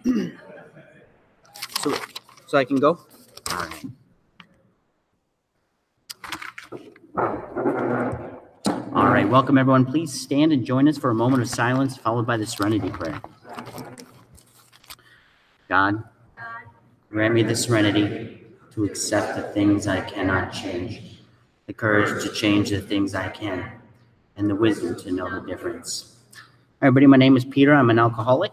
So I can go? All right. All right, welcome everyone. Please stand and join us for a moment of silence, followed by the Serenity Prayer. God, grant me the serenity to accept the things I cannot change, the courage to change the things I can, and the wisdom to know the difference. Hi, everybody, my name is Peter. I'm an alcoholic.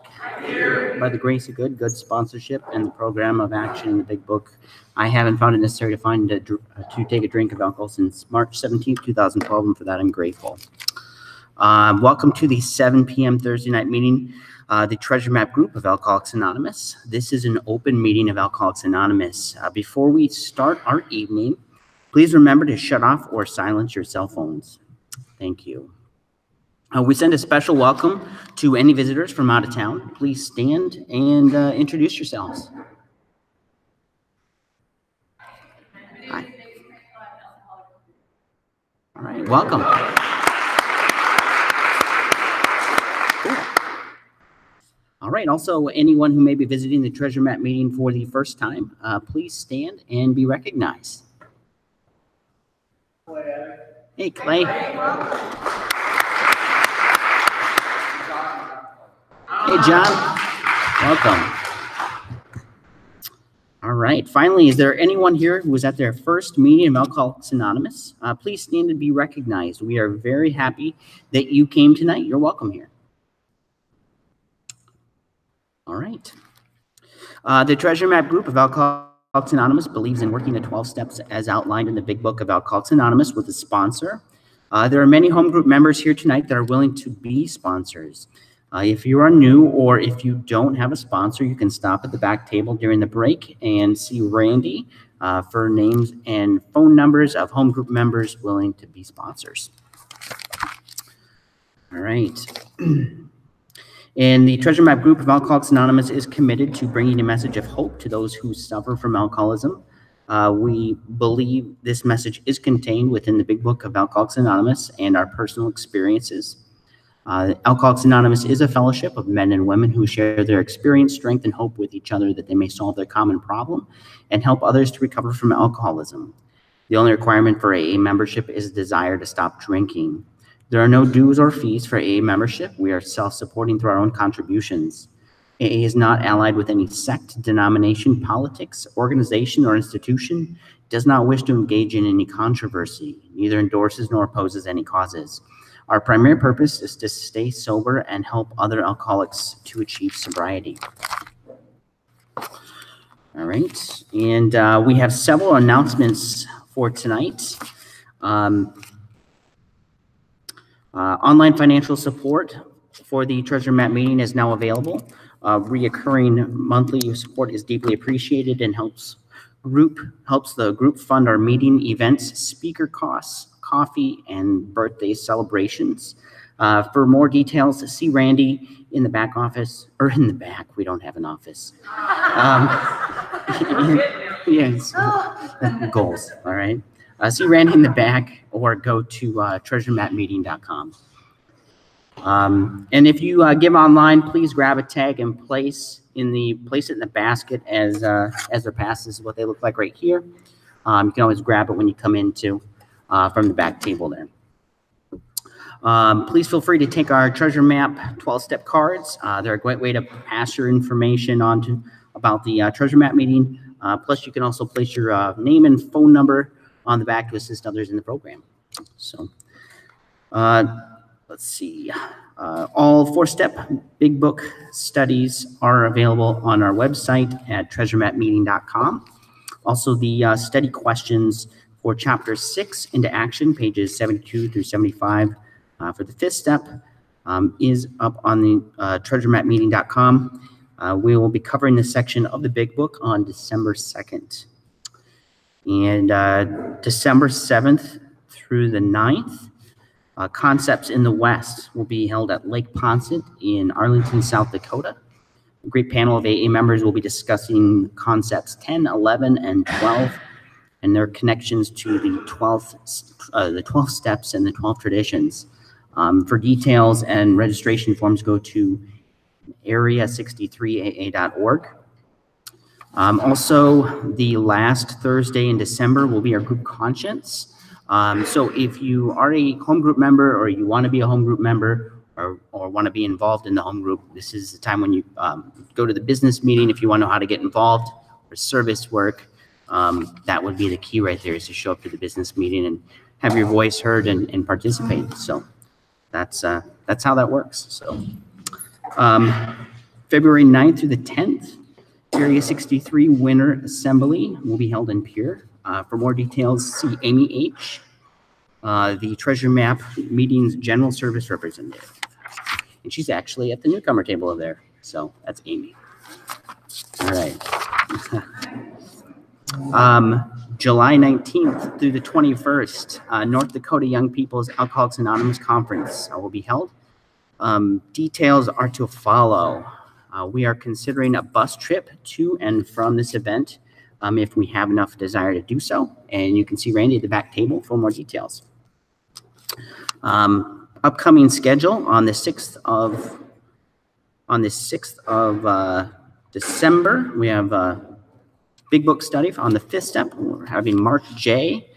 By the grace of good sponsorship, and the program of action in the Big Book, I haven't found it necessary to take a drink of alcohol since March 17th, 2012, and for that I'm grateful. Welcome to the 7 p.m. Thursday night meeting, the Treasure Map group of Alcoholics Anonymous. This is an open meeting of Alcoholics Anonymous. Before we start our evening, please remember to shut off or silence your cell phones. Thank you. We send a special welcome to any visitors from out of town. Please stand and introduce yourselves. Hi. All right, welcome. Cool. All right, also anyone who may be visiting the Treasure Map meeting for the first time, please stand and be recognized. Hey, Clay. Hey, John. Welcome. All right. Finally, is there anyone here who was at their first meeting of Alcoholics Anonymous? Please stand and be recognized. We are very happy that you came tonight. You're welcome here. All right. The Treasure Map group of Alcoholics Anonymous believes in working the 12 steps as outlined in the Big Book of Alcoholics Anonymous with a sponsor. There are many home group members here tonight that are willing to be sponsors. If you are new or if you don't have a sponsor, you can stop at the back table during the break and see Randy for names and phone numbers of home group members willing to be sponsors. All right. And the Treasure Map group of Alcoholics Anonymous is committed to bringing a message of hope to those who suffer from alcoholism. We believe this message is contained within the Big Book of Alcoholics Anonymous and our personal experiences. Alcoholics Anonymous is a fellowship of men and women who share their experience, strength, and hope with each other that they may solve their common problem and help others to recover from alcoholism. The only requirement for AA membership is a desire to stop drinking. There are no dues or fees for AA membership. We are self-supporting through our own contributions. AA is not allied with any sect, denomination, politics, organization, or institution, does not wish to engage in any controversy, neither endorses nor opposes any causes. Our primary purpose is to stay sober and help other alcoholics to achieve sobriety. All right, and we have several announcements for tonight. Online financial support for the Treasure Map meeting is now available. Reoccurring monthly support is deeply appreciated and helps the group fund our meeting events, speaker costs, coffee, and birthday celebrations. For more details, see Randy in the back office, or in the back, we don't have an office. Yes, goals, all right. See Randy in the back or go to treasuremapmeeting.com. And if you give online, please grab a tag and place it in the basket as their pass. This is what they look like right here. You can always grab it when you come in too. From the back table there. Please feel free to take our Treasure Map 12-step cards. They're a great way to pass your information on about the Treasure Map meeting. Plus, you can also place your name and phone number on the back to assist others in the program. So, let's see. All 4-step Big Book studies are available on our website at treasuremapmeeting.com. Also, the study questions for Chapter 6 into action, pages 72 through 75 for the 5th step is up on the treasuremapmeeting.com. We will be covering this section of the Big Book on December 2nd. And December 7th through the 9th, Concepts in the West will be held at Lake Ponset in Arlington, South Dakota. A great panel of AA members will be discussing Concepts 10, 11, and 12, and their connections to the 12 steps and the 12 traditions. For details and registration forms, go to area63aa.org. Also, the last Thursday in December will be our group conscience. So if you are a home group member or you want to be a home group member or want to be involved in the home group, this is the time when you go to the business meeting if you want to know how to get involved or service work. That would be the key right there, is to show up to the business meeting and have your voice heard and participate. So that's how that works. So February 9th through the 10th, Area 63 Winter Assembly will be held in Pierre. For more details, see Amy H., the Treasure Map Meetings General Service Representative. And she's actually at the newcomer table over there. So that's Amy. All right. July 19th through the 21st, North Dakota Young People's Alcoholics Anonymous Conference will be held. Details are to follow. We are considering a bus trip to and from this event if we have enough desire to do so. And you can see Randy at the back table for more details. Upcoming schedule on the 6th of December, we have a Big Book study on the 5th step. We're having Mark J.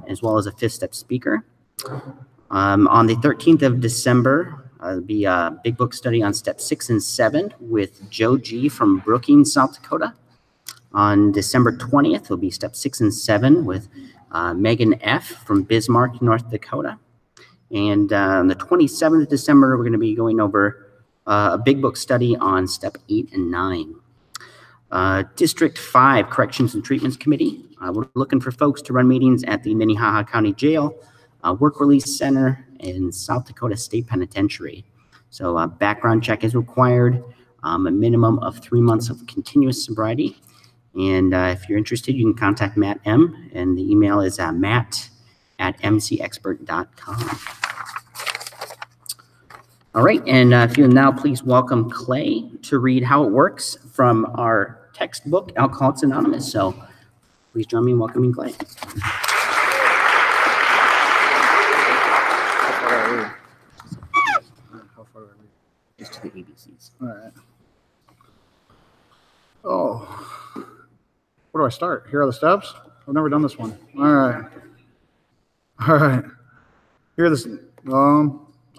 As well as a 5th step speaker. On the 13th of December, there'll be a Big Book study on step 6 and 7 with Joe G. from Brookings, South Dakota. On December 20th, there'll be step 6 and 7 with Megan F. from Bismarck, North Dakota. And on the 27th of December, we're going to be going over a Big Book study on step 8 and 9. District 5 Corrections and Treatments Committee. We're looking for folks to run meetings at the Minnehaha County Jail, Work Release Center, and South Dakota State Penitentiary. So a background check is required, a minimum of 3 months of continuous sobriety. And if you're interested, you can contact Matt M. And the email is matt@mcexpert.com. All right, and if you'll now please welcome Clay to read How It Works from our textbook, Alcoholics Anonymous. So please join me in welcoming Clay. Just to the ABCs. All right. Oh, where do I start? Here are the steps. I've never done this one. All right. Here are the.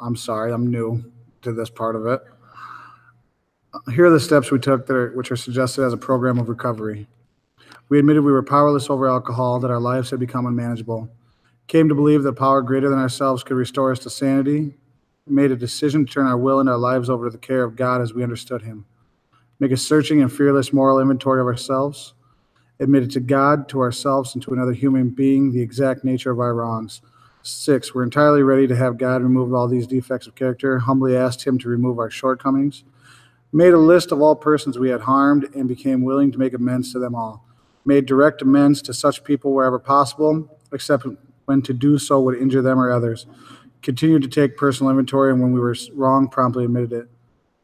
I'm sorry, I'm new to this part of it. Here are the steps we took which are suggested as a program of recovery. We admitted we were powerless over alcohol, that our lives had become unmanageable. Came to believe that power greater than ourselves could restore us to sanity. We made a decision to turn our will and our lives over to the care of God as we understood Him. Make a searching and fearless moral inventory of ourselves. Admitted to God, to ourselves, and to another human being the exact nature of our wrongs. 6, we're entirely ready to have God remove all these defects of character, humbly asked Him to remove our shortcomings. Made a list of all persons we had harmed and became willing to make amends to them all. Made direct amends to such people wherever possible, except when to do so would injure them or others. Continued to take personal inventory, and when we were wrong, promptly admitted it.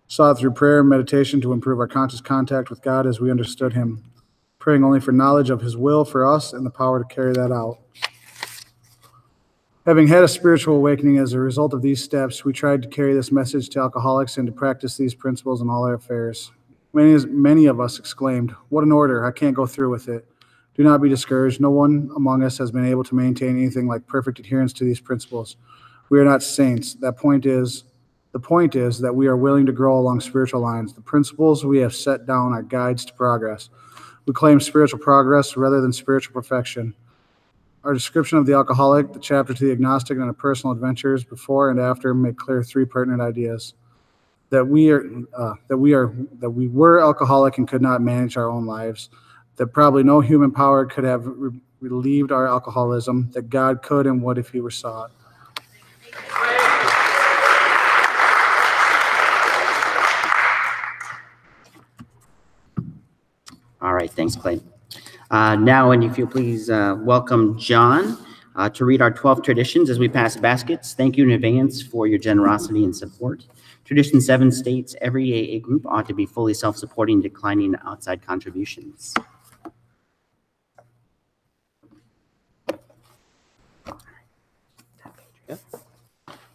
Sought through prayer and meditation to improve our conscious contact with God as we understood Him. Praying only for knowledge of His will for us and the power to carry that out. Having had a spiritual awakening as a result of these steps, we tried to carry this message to alcoholics and to practice these principles in all our affairs. Many of us exclaimed, "What an order, I can't go through with it." Do not be discouraged. No one among us has been able to maintain anything like perfect adherence to these principles. We are not saints. The point is that we are willing to grow along spiritual lines. The principles we have set down are guides to progress. We claim spiritual progress rather than spiritual perfection. Our description of the alcoholic, the chapter to the agnostic, and our personal adventures before and after make clear 3 pertinent ideas: that we were alcoholic and could not manage our own lives; that probably no human power could have relieved our alcoholism; that God could and would if He were sought. All right, thanks, Clay. Now, and if you'll please welcome John to read our 12 traditions as we pass baskets. Thank you in advance for your generosity and support. Tradition 7 states every AA group ought to be fully self-supporting, declining outside contributions.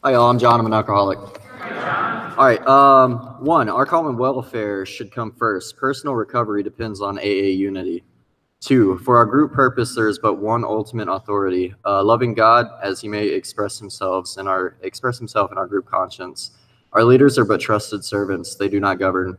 Hi, y'all. I'm John. I'm an alcoholic. All right. One, our common welfare should come first. Personal recovery depends on AA unity. Two, for our group purpose, there is but one ultimate authority, loving God as he may express himself in our group conscience. Our leaders are but trusted servants. They do not govern.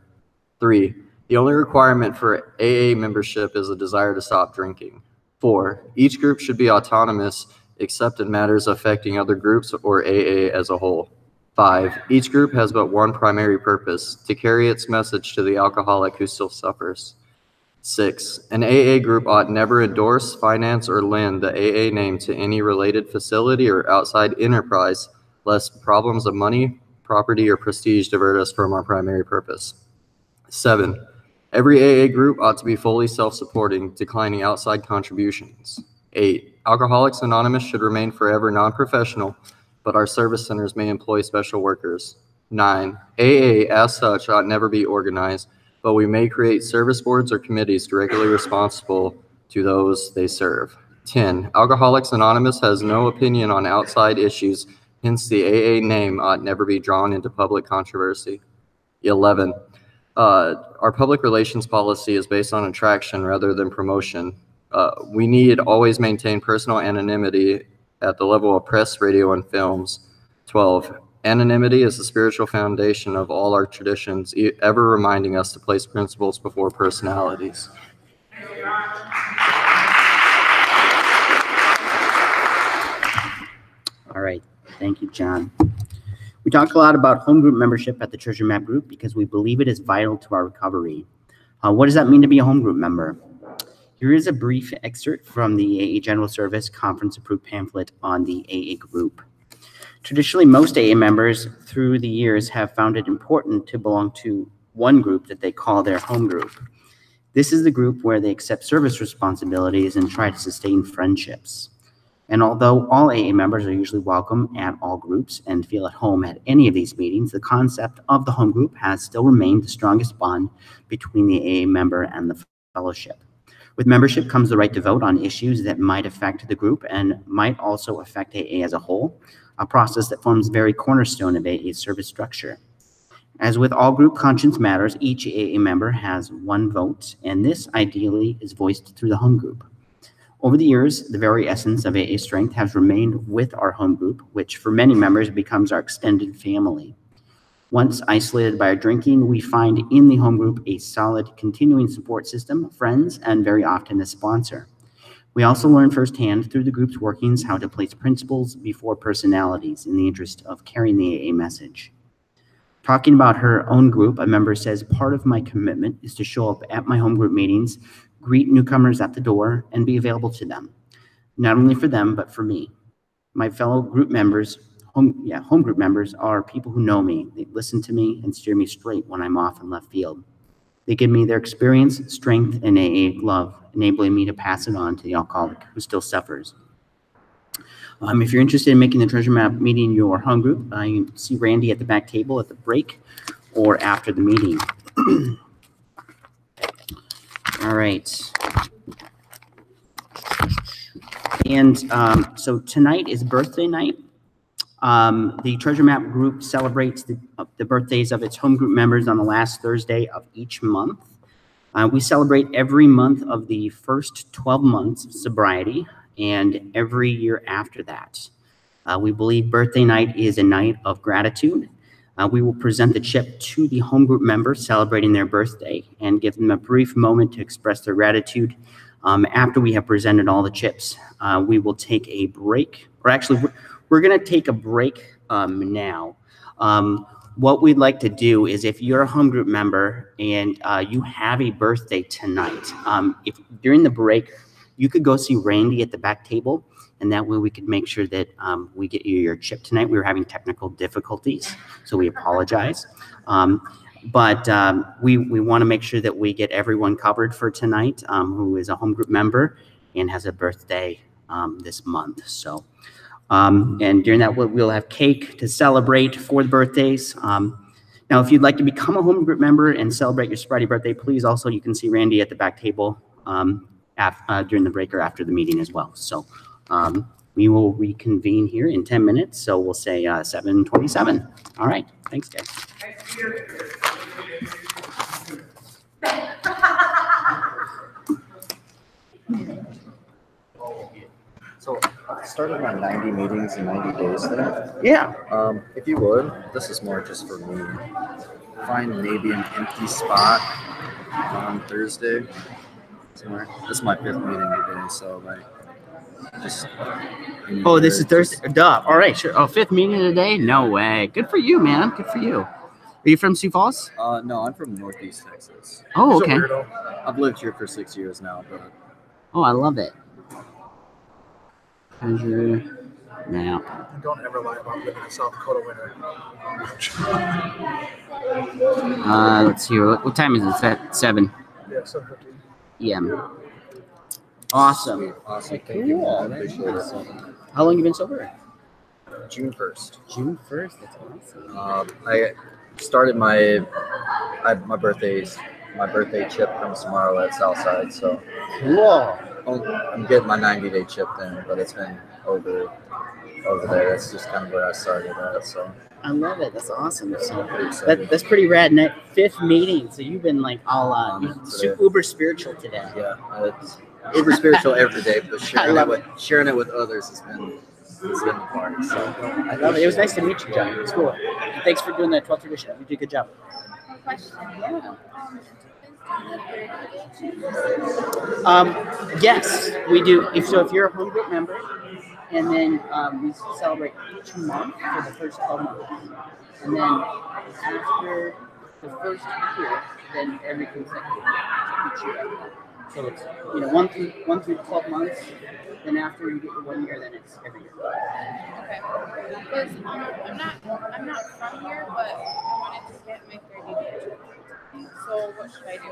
Three, the only requirement for AA membership is a desire to stop drinking. Four, each group should be autonomous except in matters affecting other groups or AA as a whole. Five, each group has but one primary purpose, to carry its message to the alcoholic who still suffers. Six, an AA group ought never endorse, finance, or lend the AA name to any related facility or outside enterprise, lest problems of money, property, or prestige divert us from our primary purpose. Seven, every AA group ought to be fully self-supporting, declining outside contributions. Eight, Alcoholics Anonymous should remain forever non-professional, but our service centers may employ special workers. 9, AA as such ought never be organized, but we may create service boards or committees directly responsible to those they serve. 10, Alcoholics Anonymous has no opinion on outside issues, hence the AA name ought never be drawn into public controversy. 11, our public relations policy is based on attraction rather than promotion. We need always maintain personal anonymity at the level of press, radio, and films. 12, anonymity is the spiritual foundation of all our traditions, ever reminding us to place principles before personalities. All right. Thank you, John. We talk a lot about home group membership at the Treasure Map Group because we believe it is vital to our recovery. What does that mean to be a home group member? Here is a brief excerpt from the AA General Service conference-approved pamphlet on the AA group. Traditionally, most AA members through the years have found it important to belong to one group that they call their home group. This is the group where they accept service responsibilities and try to sustain friendships. And although all AA members are usually welcome at all groups and feel at home at any of these meetings, the concept of the home group has still remained the strongest bond between the AA member and the fellowship. With membership comes the right to vote on issues that might affect the group and might also affect AA as a whole, a process that forms the very cornerstone of AA's service structure. As with all group conscience matters, each AA member has one vote, and this ideally is voiced through the home group. Over the years, the very essence of AA strength has remained with our home group, which for many members becomes our extended family. Once isolated by our drinking, we find in the home group a solid continuing support system, friends, and very often a sponsor. We also learn firsthand through the group's workings how to place principles before personalities in the interest of carrying the AA message. Talking about her own group, a member says, part of my commitment is to show up at my home group meetings, greet newcomers at the door, and be available to them. Not only for them, but for me. My fellow group members, home group members are people who know me. They listen to me and steer me straight when I'm off in left field. They give me their experience, strength, and AA love, enabling me to pass it on to the alcoholic who still suffers. If you're interested in making the Treasure Map meeting your home group, you can see Randy at the back table at the break or after the meeting. All right. And so tonight is birthday night. The Treasure Map group celebrates the birthdays of its home group members on the last Thursday of each month. We celebrate every month of the first 12 months of sobriety and every year after that. We believe birthday night is a night of gratitude. We will present the chip to the home group members celebrating their birthday and give them a brief moment to express their gratitude. After we have presented all the chips, we will take a break, or actually we're going to take a break now. What we'd like to do is if you're a home group member and you have a birthday tonight, if during the break, you could go see Randy at the back table, and that way we could make sure that we get you your chip tonight. We were having technical difficulties, so we apologize. But we want to make sure that we get everyone covered for tonight who is a home group member and has a birthday this month. So, and during that, we'll have cake to celebrate for the birthdays. Now, if you'd like to become a home group member and celebrate your sobriety birthday, please also, you can see Randy at the back table during the break or after the meeting as well. So we will reconvene here in 10 minutes. So we'll say 7:27. All right. Thanks, guys. So I started my 90 meetings in 90 days there. Yeah. If you would, this is more just for me. Find maybe an empty spot on Thursday somewhere. This is my 5th meeting today, so like just. Oh, this is Thursday. Duh. All right, sure. Oh, 5th meeting of the day? No way. Good for you, man. Good for you. Are you from Sioux Falls? No, I'm from Northeast Texas. Oh, okay. I've lived here for 6 years now, but. Oh, I love it. Treasure map. And don't ever lie about living in South Dakota winter. Let's see. What time is it? It's at 7 Yeah, 7:15. p.m. Awesome. Awesome. Thank Cool. you. I appreciate it. How long you been sober? June 1st. June 1st. That's awesome. I started my birthday chip comes tomorrow at Southside, so Cool. I'm getting my 90-day chip in, but it's been over there. That's just kind of where I started at. So I love it. That's awesome. So pretty excited. that's pretty rad. And 5th meeting. So you've been like all Today. uber spiritual today. Yeah, it's uber spiritual every day, but sharing it with others has been the part. So I love it. It was nice to meet you, John. It was cool. Thanks for doing the 12th tradition. You did a good job. Question. Yeah. Yes, we do. If you're a home group member, and then we celebrate each month for the first 12 months, and then after the first year, then every consecutive each year. So it's 1 through 12 months. Then after you get your 1 year, then it's every year. Okay. Because I'm not from here, but I wanted to get my 30-day trip. So what should I do?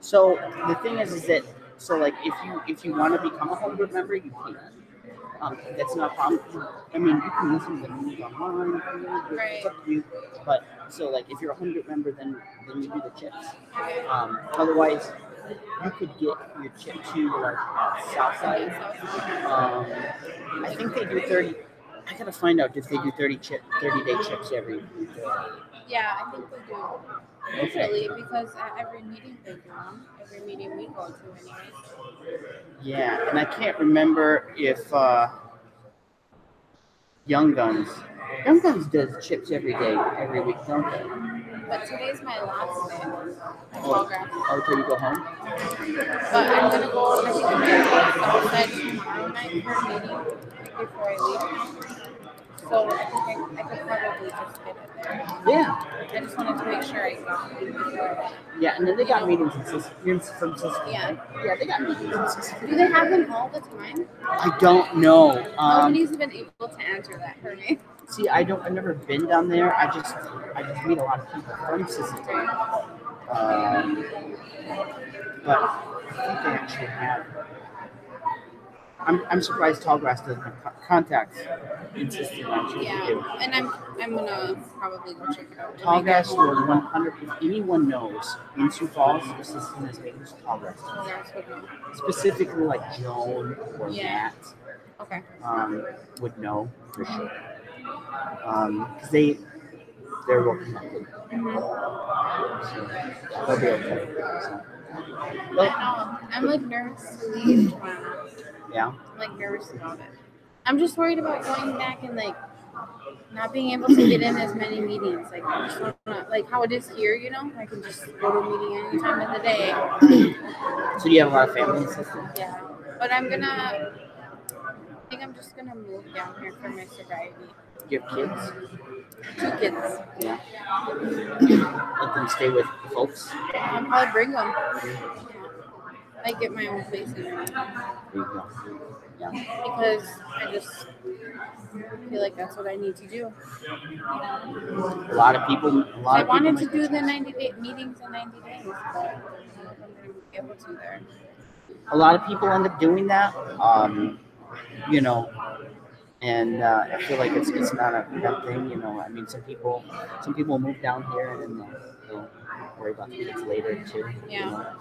So the thing is that like if you want to become a home group member, you can. That's not a problem. I mean, you can listen to the meetings online. Right. It's up to you. But so like if you're a home group member, then you do the chips. Otherwise, you could get your chip to like Southside. I think they do 30. I gotta find out if they do 30-day chips every week. Yeah, I think they do. Usually, because at every meeting they do them. Every meeting we go to anyways. Yeah, and I can't remember if Young Guns does chips every week, don't they? But today's my last day at Tallgrass. Oh, till you go home? But I'm gonna go. I think I'm gonna go outside tomorrow night for a meeting before I leave. So I think I could probably just get it there. Yeah. I just wanted to make sure I got it before. Yeah, and then they got meetings in Cisco. You're from Cisco, Yeah. right? Yeah, they got meetings in Cisco. Do they have them all the time? I don't know. Nobody's been able to answer that for me. See, I've never been down there. I just meet a lot of people from Cisco. But I think they actually have. I'm surprised Tallgrass doesn't have contacts in Cisco. Actually, Yeah, do. and I'm gonna probably go check it out. Tallgrass will 100. If anyone knows in Sioux Falls, this is Tallgrass. Tallgrass would know. Specifically, like Joan or Yeah. Matt Okay. would know for sure. Because they're working on it. So they'll be okay. So. I know. I'm like nervous to leave tomorrow. Yeah. I'm like nervous about it. I'm just worried about going back and like not being able to get in as many meetings. Like I just wanna, like how it is here, you know? I can just go to a meeting any time of the day. So you have a lot of family and stuff? Yeah. But I think I'm just gonna move down here for my sobriety. You have kids? 2 kids. Yeah. Let them stay with folks? I'll probably bring them. Like get my own place in there. There you go. Yeah. Because I just feel like that's what I need to do. A lot of people. I wanted to do the 90-day meetings in 90 days, but I'm not going to be able to there. A lot of people end up doing that. And I feel like it's not a bad thing. I mean, some people move down here and then they'll worry about the kids later too. Yeah.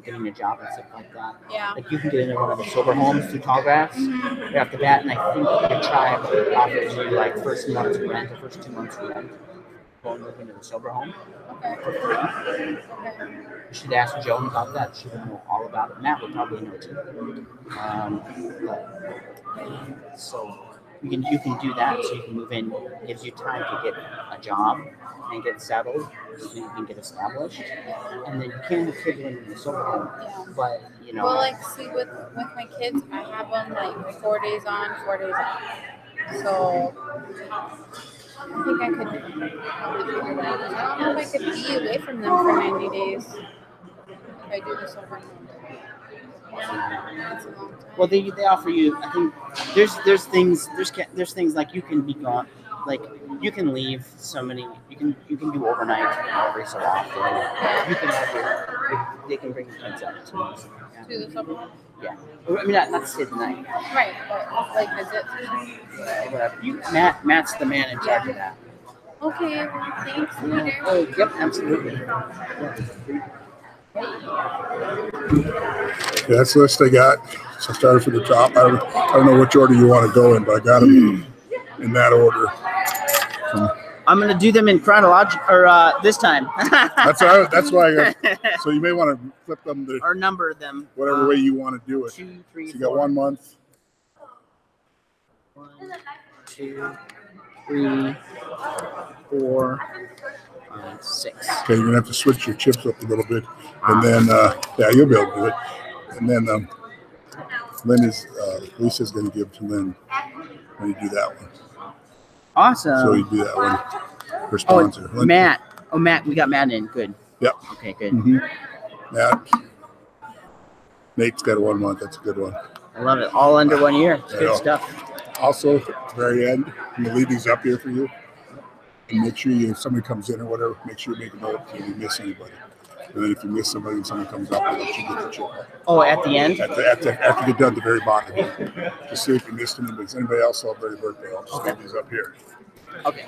Getting a job and stuff like that. Yeah. Like you can get into one of the sober homes through Tallgrass right off the bat, and I think your tribe offers you like first month's rent or first 2 months rent. go and move into the sober home Okay. for free. Okay. You should ask Joan about that. She would know all about it. Matt would probably know too. So you can do that. So you can move in. Gives you time to get a job and get settled, so you can get established. And then you can have kids when you're in the sober home. Yeah. But you know, Well, like, see, with my kids, I have them like 4 days on, 4 days off. So I think I could probably figure it out. 'Cause I don't know if I could be away from them for 90 days if I do this over. That's a long time. well, they offer you. I think there's things like you can be gone, like you can leave so many. You can do overnight every so often. You can they can bring your kids up to us. To the sober home? Yeah, I mean not to stay the night. Right, but like visit. Whatever. Matt's the man in charge of that. Okay, well, thanks, Peter. Oh, yep, absolutely. Yeah, that's the list I got. So I started from the top. I don't know which order you want to go in, but I got them in that order. I'm gonna do them in chronological, or this time. That's why I got. So you may want to flip them to or number them. whatever way you want to do it. 2, 3, So you got 4. 1 month. 1, 2, 3, 4, 5, 6. Okay, you're gonna have to switch your chips up a little bit, and then yeah, you'll be able to do it. And then Lisa's gonna give to Lynn when you do that one. Awesome. So you do that one for sponsor. Oh, Matt. Oh, Matt. We got Matt in. Good. Yep. Okay, good. Matt. Nate's got 1 month. That's a good one. I love it. All under 1 year. It's I good know. stuff. Also, at the very end, I'm gonna leave these up here for you. And make sure if somebody comes in or whatever, make sure you make a note if you miss anybody. And then if you miss somebody and someone comes up, then you get the chip. Oh, at the end? After you get done at the very bottom. Just see if you missed anybody. Does anybody else celebrate a birthday? I'll just leave these up here. Okay.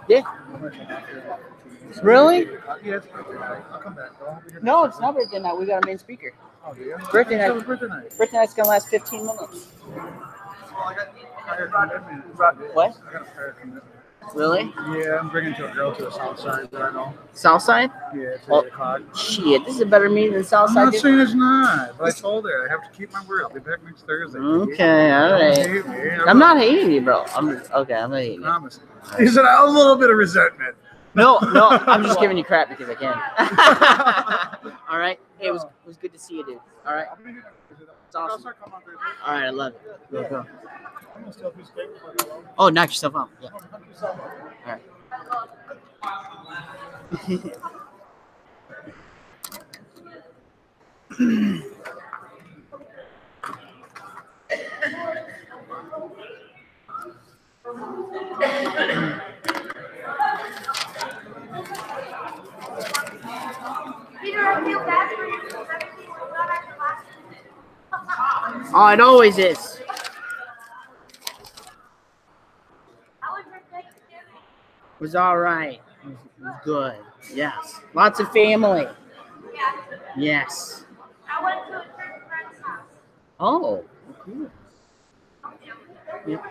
Yeah. Really? Yes, I'll come back. No, it's not birthday night. We got a main speaker. Oh, do you? Birthday night. Birthday night. Birthday night's gonna last 15 minutes. I got prior commitment. What? I got a prior commitment. Really? Yeah, I'm bringing to a girl to the south side right now. Southside? Yeah, it's Oh. 8 o'clock. Shit, this is a better meeting than I'm Southside. not dude. saying it's not, but I told her I have to keep my word. I'll be back next Thursday. Okay, all Don't right. hate me. I'm not hating you, bro. I'm not hating you. Promise. He said a little bit of resentment. No, I'm just giving you crap because I can. All right. Hey, it was good to see you, dude. All right. It's awesome. All right, I love it. Go. Oh, knock yourself out. Yeah. All right. Oh, it always is. It was all right. It was good. Yes. Lots of family. Yes. Oh, cool. Yep.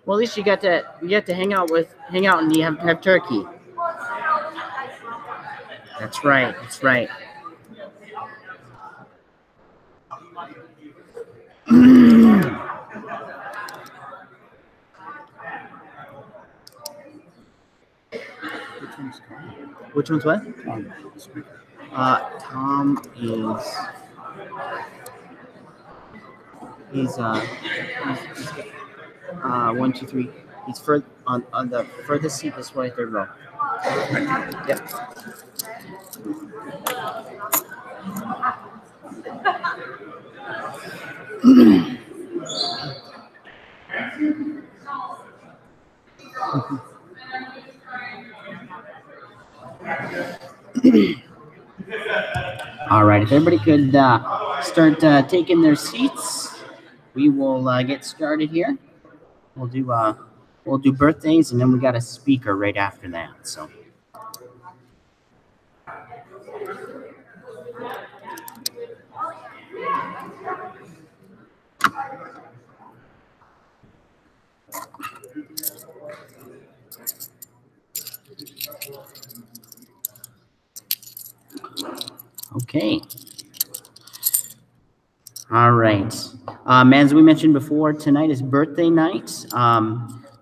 Well, at least you got to hang out and you have turkey. That's right. That's right. Which one's what? Tom he's 1, 2, 3. He's on the furthest seat, this way, third row. Yep. All right, if everybody could start taking their seats, we will get started here. We'll do birthdays, and then we got a speaker right after that. So. Okay. All right. As we mentioned before, tonight is birthday night.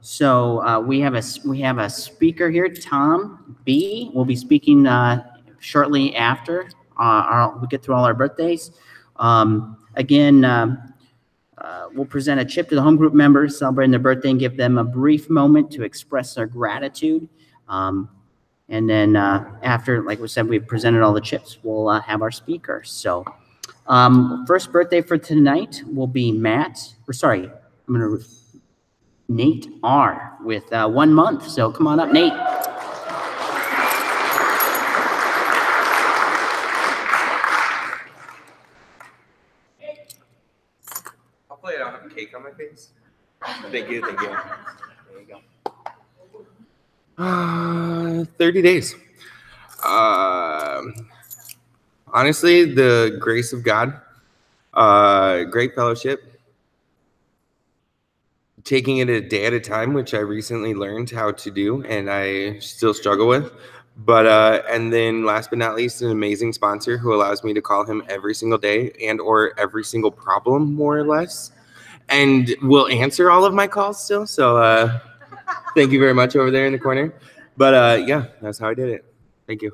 So we have a speaker here, Tom B. will be speaking shortly after we get through all our birthdays. Again, we'll present a chip to the home group members celebrating their birthday and give them a brief moment to express their gratitude. And then after, like we said, we've presented all the chips, we'll have our speaker. So first birthday for tonight will be Nate R. with 1 month. So come on up, Nate. I'll play it. I'll have a cake on my face. Thank you. Thank you. There you go. 30 days. Honestly, the grace of God, great fellowship, taking it a day at a time, which I recently learned how to do and I still struggle with. But and then last but not least, an amazing sponsor who allows me to call him every single day and or every single problem, more or less, and will answer all of my calls still. So thank you very much over there in the corner. But yeah, that's how I did it. Thank you.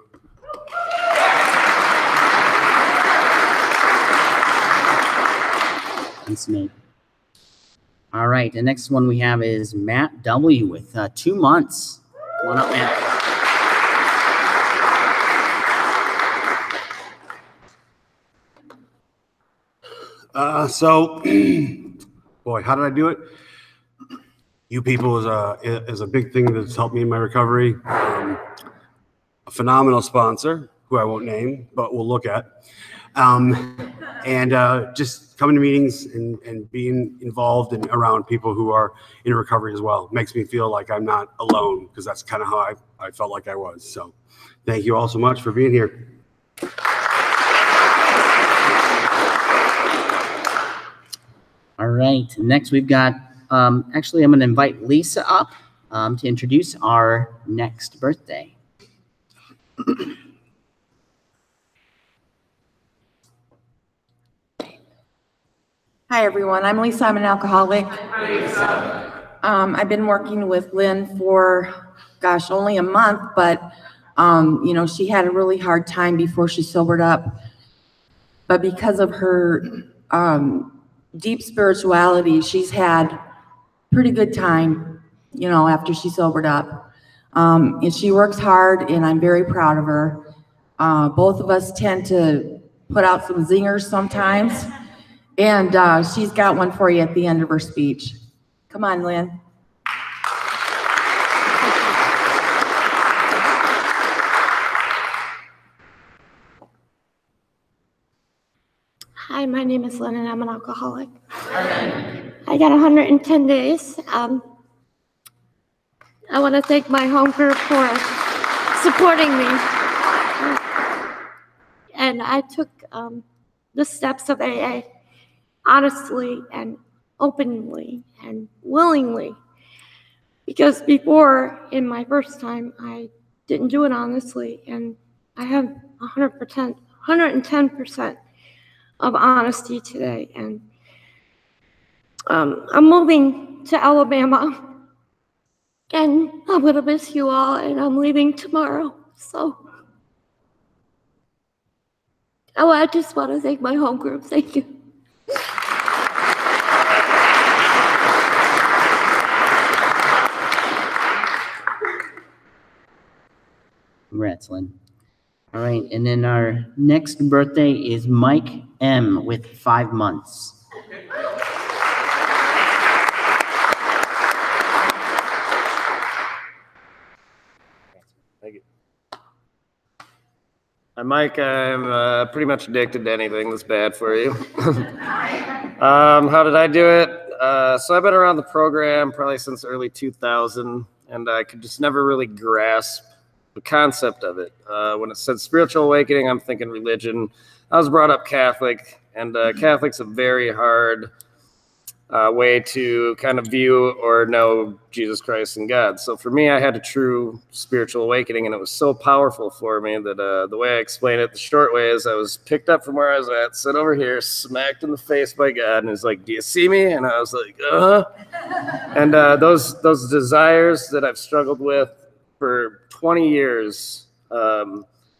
Thanks, Nate. All right, the next one we have is Matt W. with 2 months. Come on up, Matt. Boy, how did I do it? You people is a big thing that's helped me in my recovery. A phenomenal sponsor, who I won't name, but we'll look at. And just coming to meetings and being involved and around people who are in recovery as well makes me feel like I'm not alone, because that's kind of how I felt like I was. So thank you all so much for being here. All right, next we've got, actually I'm going to invite Lisa up to introduce our next birthday. Hi, everyone. I'm Lisa. I'm an alcoholic. Hi, Lisa. I've been working with Lynn for, gosh, only a month, but, you know, she had a really hard time before she sobered up. But because of her deep spirituality, she's had pretty good time, you know, after she sobered up. And she works hard, and I'm very proud of her. Both of us tend to put out some zingers sometimes. And she's got one for you at the end of her speech. Come on, Lynn. Hi, my name is Lynn, and I'm an alcoholic. I got 110 days. I want to thank my home group for supporting me. And I took the steps of AA honestly and openly and willingly, because before, in my first time, I didn't do it honestly, and I have 110% of honesty today. And I'm moving to Alabama, and I'm gonna miss you all, and I'm leaving tomorrow. So I just want to thank my home group. Thank you. Congrats, Lynn. All right, and then our next birthday is Mike M. with 5 months. Thank you. Hi, Mike. I'm pretty much addicted to anything that's bad for you. How did I do it? So I've been around the program probably since early 2000, and I could just never really grasp the concept of it. When it said spiritual awakening, I'm thinking religion. I was brought up Catholic, and Catholic's a very hard way to kind of view or know Jesus Christ and God. So for me, I had a true spiritual awakening, and it was so powerful for me that the way I explain it, the short way is I was picked up from where I was at, sit over here, smacked in the face by God, and he's like, "Do you see me?" And I was like, And those desires that I've struggled with for 20 years,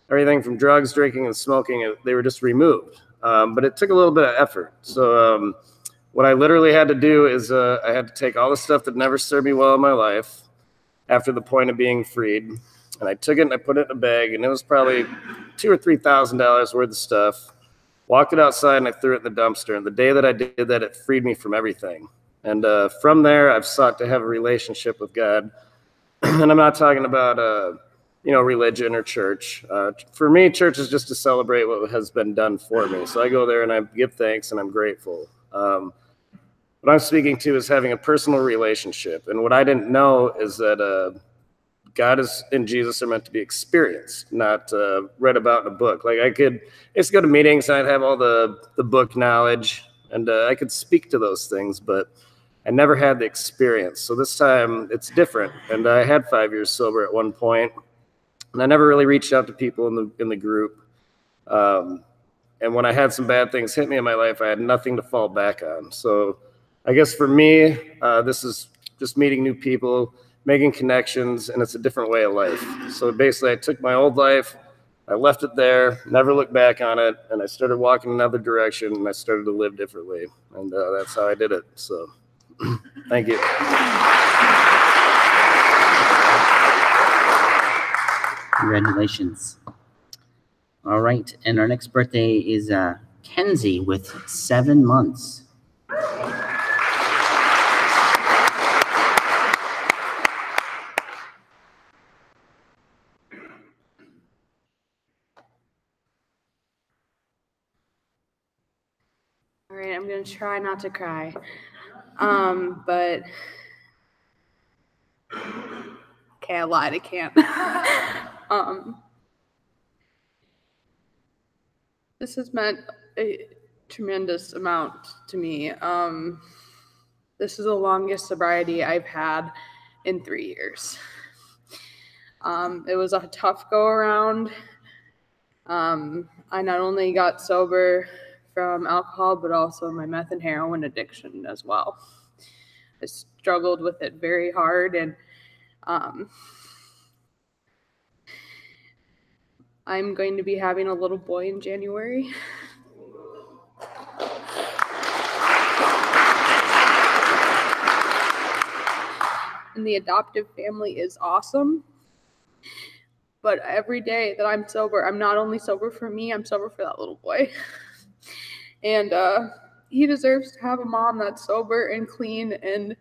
everything from drugs, drinking, and smoking, they were just removed. But it took a little bit of effort. So what I literally had to do is I had to take all the stuff that never served me well in my life after the point of being freed, and I took it and I put it in a bag, and it was probably $2,000 or $3,000 worth of stuff. Walked it outside and I threw it in the dumpster. And the day that I did that, it freed me from everything. And from there, I've sought to have a relationship with God. And I'm not talking about religion or church. For me, church is just to celebrate what has been done for me. So I go there and I give thanks and I'm grateful. What I'm speaking to is having a personal relationship. And what I didn't know is that God and Jesus are meant to be experienced, not read about in a book. Like I could just go to meetings and I'd have all the book knowledge and I could speak to those things, but I never had the experience. So this time it's different. And I had 5 years sober at one point, and I never really reached out to people in the group. And when I had some bad things hit me in my life, I had nothing to fall back on. So I guess for me, this is just meeting new people, making connections, and it's a different way of life. So basically, I took my old life, I left it there, never looked back on it, and I started walking another direction, and I started to live differently. And that's how I did it. So thank you. Congratulations. All right, and our next birthday is Kenzie with 7 months. All right, I'm gonna try not to cry. But okay, I lied, I can't. This has meant a tremendous amount to me. This is the longest sobriety I've had in 3 years. It was a tough go around. I not only got sober from alcohol, but also my meth and heroin addiction as well. I struggled with it very hard, and I'm going to be having a little boy in January. And the adoptive family is awesome. But every day that I'm sober, I'm not only sober for me, I'm sober for that little boy. And he deserves to have a mom that's sober and clean. And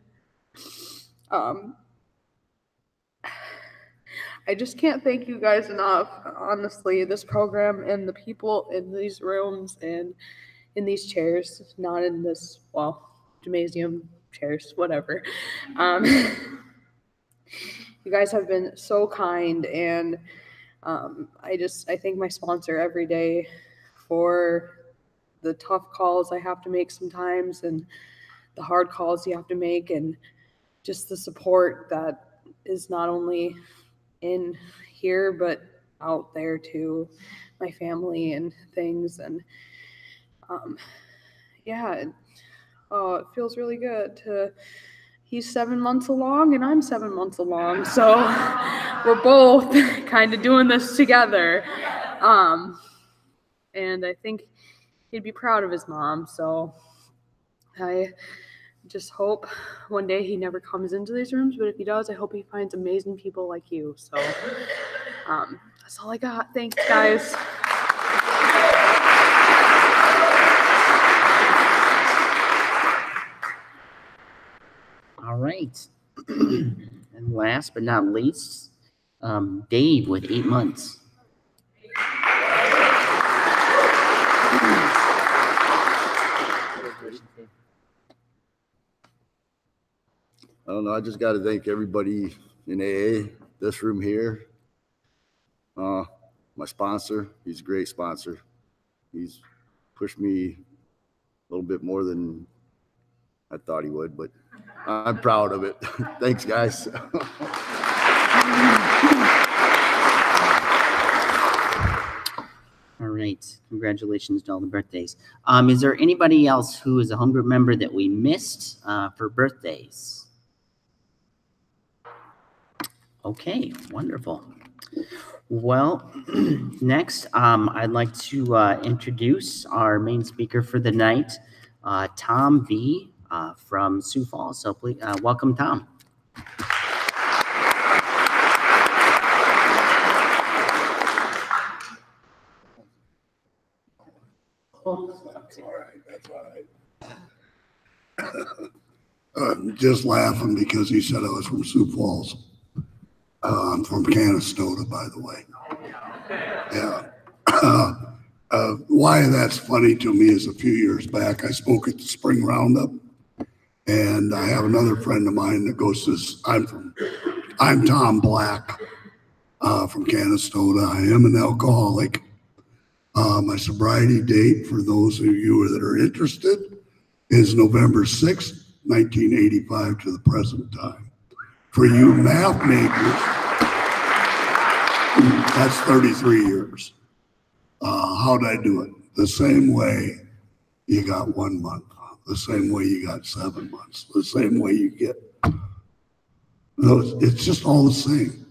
I just can't thank you guys enough, honestly. This program and the people in these rooms and in these chairs, not in this, gymnasium chairs, whatever. You guys have been so kind, and I thank my sponsor every day for the tough calls I have to make sometimes and the hard calls you have to make, and just the support that is not only in here but out there too, my family and things. And it feels really good to he's 7 months along and I'm 7 months along, so we're both kind of doing this together. And I think he'd be proud of his mom, so I just hope one day he never comes into these rooms, but if he does, I hope he finds amazing people like you. So that's all I got. Thanks, guys. All right. And last but not least, Dave with 8 months. I don't know. I just got to thank everybody in AA, this room here. My sponsor, he's a great sponsor. He's pushed me a little bit more than I thought he would, but I'm proud of it. Thanks, guys. All right. Congratulations to all the birthdays. Is there anybody else who is a home group member that we missed for birthdays? Okay, wonderful. Well, next, I'd like to introduce our main speaker for the night, Tom B. From Sioux Falls. So please welcome, Tom. That's all right. That's all right. I'm just laughing because he said I was from Sioux Falls. I'm from Canastota, by the way. Yeah. Why that's funny to me is a few years back, I spoke at the Spring Roundup, and I have another friend of mine that goes to this. I'm Tom Black from Canastota. I am an alcoholic. My sobriety date, for those of you that are interested, is November 6th, 1985 to the present time. For you math majors, that's 33 years. How'd I do it? The same way you got 1 month, the same way you got 7 months, the same way you get. It's just all the same.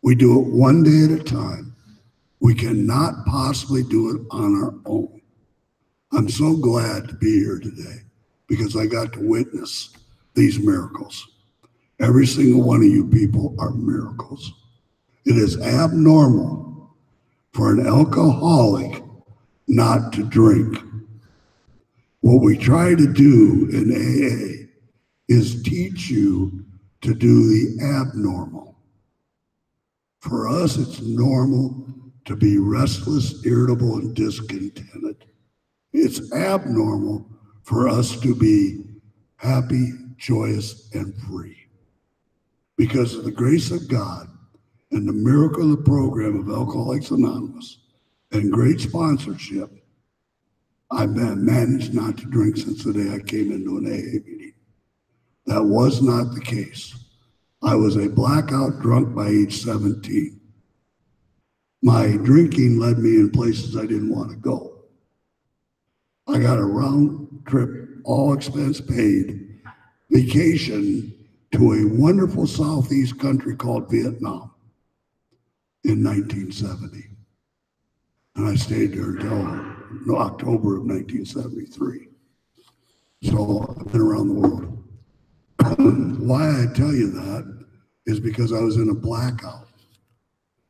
We do it one day at a time. We cannot possibly do it on our own. I'm so glad to be here today because I got to witness these miracles. Every single one of you people are miracles. It is abnormal for an alcoholic not to drink. What we try to do in AA is teach you to do the abnormal. For us, it's normal to be restless, irritable, and discontented. It's abnormal for us to be happy, joyous, and free. Because of the grace of God and the miracle of the program of Alcoholics Anonymous and great sponsorship, I've managed not to drink since the day I came into an AA meeting. That was not the case. I was a blackout drunk by age 17. My drinking led me in places I didn't want to go. I got a round trip, all expense paid, vacation to a wonderful southeast country called Vietnam in 1970. And I stayed there until October of 1973. So I've been around the world. Why I tell you that is because I was in a blackout.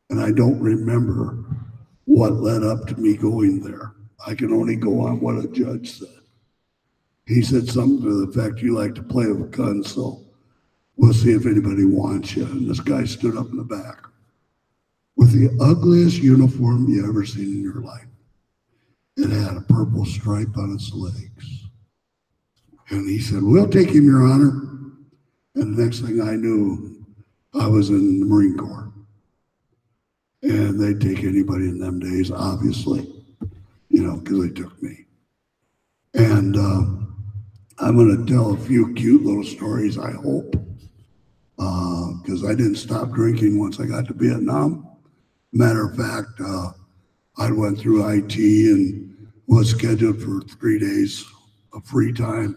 And I don't remember what led up to me going there. I can only go on what a judge said. He said something to the effect, you like to play with guns, so we'll see if anybody wants you. And this guy stood up in the back with the ugliest uniform you ever seen in your life. It had a purple stripe on its legs. And he said, we'll take him, Your Honor. And the next thing I knew, I was in the Marine Corps. And they'd take anybody in them days, obviously, because they took me. And I'm going to tell a few cute little stories, I hope, because I didn't stop drinking once I got to Vietnam. Matter of fact, I went through IT and was scheduled for 3 days of free time.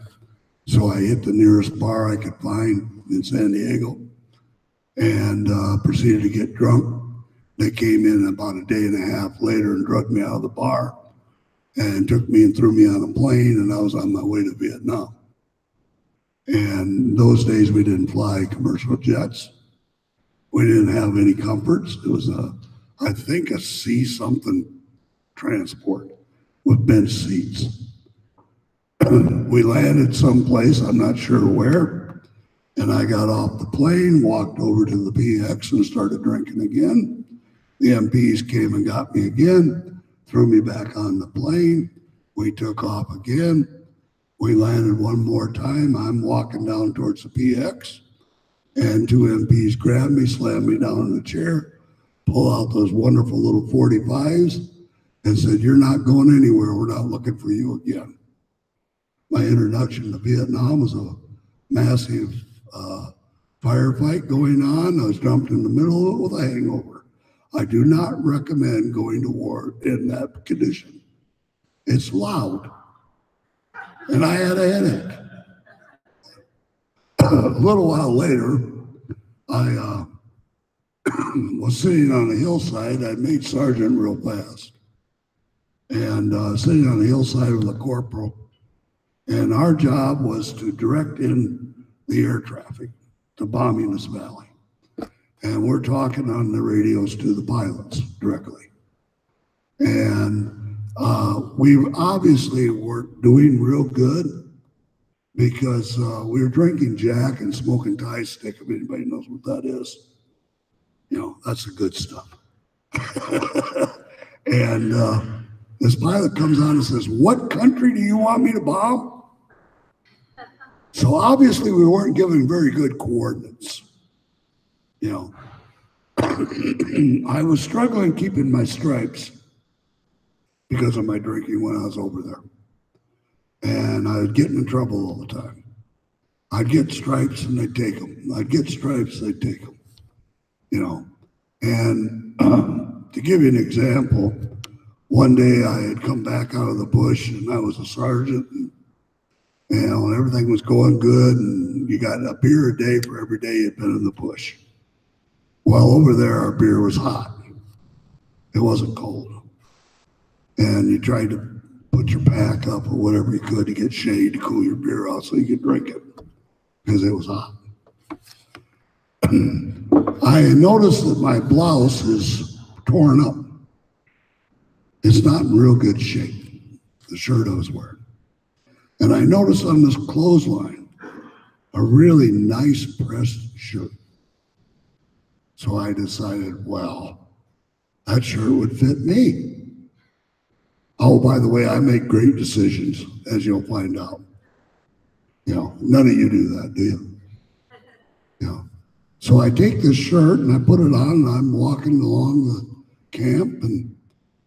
So I hit the nearest bar I could find in San Diego and proceeded to get drunk. They came in about a day and a half later and drugged me out of the bar and took me and threw me on a plane, and I was on my way to Vietnam. And those days we didn't fly commercial jets. We didn't have any comforts. It was I think a C something transport with bench seats. We landed someplace, I'm not sure where, and I got off the plane, walked over to the PX and started drinking again. The MPs came and got me again, threw me back on the plane. We took off again. We landed one more time. I'm walking down towards the PX, and two MPs grabbed me, slammed me down in the chair, pull out those wonderful little 45s, and said, you're not going anywhere. We're not looking for you again. my introduction to Vietnam was a massive firefight going on. I was dumped in the middle of it with a hangover. I do not recommend going to war in that condition. It's loud. And I had a headache. A little while later, I was sitting on a hillside. I made sergeant real fast. And sitting on the hillside with a corporal. And our job was to direct in the air traffic to Bombinus Valley. And we're talking on the radios to the pilots directly. And we obviously weren't doing real good because we were drinking Jack and smoking Thai stick, if anybody knows what that is. You know, that's the good stuff. And this pilot comes on and says, "What country do you want me to bomb?" So obviously we weren't given very good coordinates. You know, I was struggling keeping my stripes because of my drinking when I was over there. And I would get in trouble all the time. I'd get stripes and they'd take them. I'd get stripes, they'd take them. You know, and to give you an example, one day I had come back out of the bush and I was a sergeant and, you know, and everything was going good and you got a beer a day for every day you'd been in the bush. Well, over there, our beer was hot. It wasn't cold. And you tried to put your pack up or whatever you could to get shade to cool your beer out so you could drink it because it was hot. I noticed that my blouse is torn up. It's not in real good shape, the shirt I was wearing. And I noticed on this clothesline a really nice pressed shirt. So I decided, well, that shirt would fit me. Oh, by the way, I make great decisions, as you'll find out. You know, none of you do that, do you? You know. So I take this shirt and I put it on and I'm walking along the camp and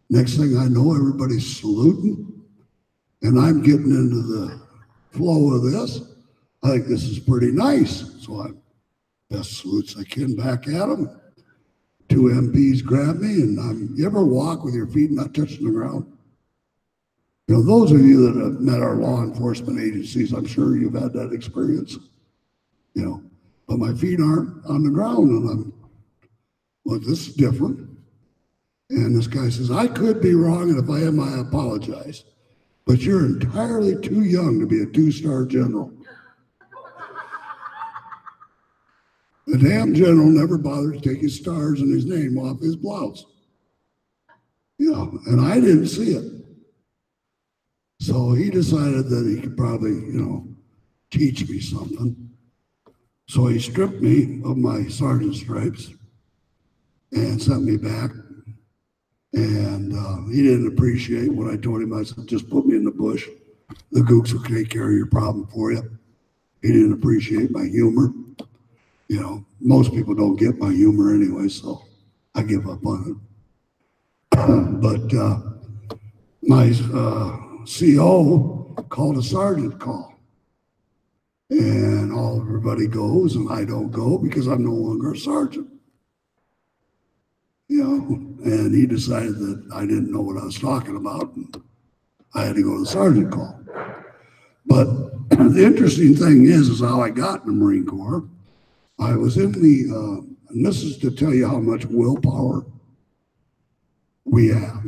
next thing I know, everybody's saluting and I'm getting into the flow of this. I think this is pretty nice. So I best salutes I can back at them. 2 MPs grab me and you ever walk with your feet not touching the ground? You know, those of you that have met our law enforcement agencies, I'm sure you've had that experience, you know, but my feet aren't on the ground and I'm, well, this is different. And this guy says, I could be wrong, and if I am, I apologize. But you're entirely too young to be a 2-star general. The damn general never bothered to take his stars and his name off his blouse. You know, and I didn't see it. So he decided that he could probably, you know, teach me something. So he stripped me of my sergeant stripes and sent me back. And he didn't appreciate what I told him. I said, just put me in the bush. The gooks will take care of your problem for you. He didn't appreciate my humor. You know, most people don't get my humor anyway, so I give up on it. But my CO called a sergeant call. And everybody goes, and I don't go because I'm no longer a sergeant. You know, and he decided that I didn't know what I was talking about, and I had to go to the sergeant call. But the interesting thing is how I got in the Marine Corps. I was in the, and this is to tell you how much willpower we have.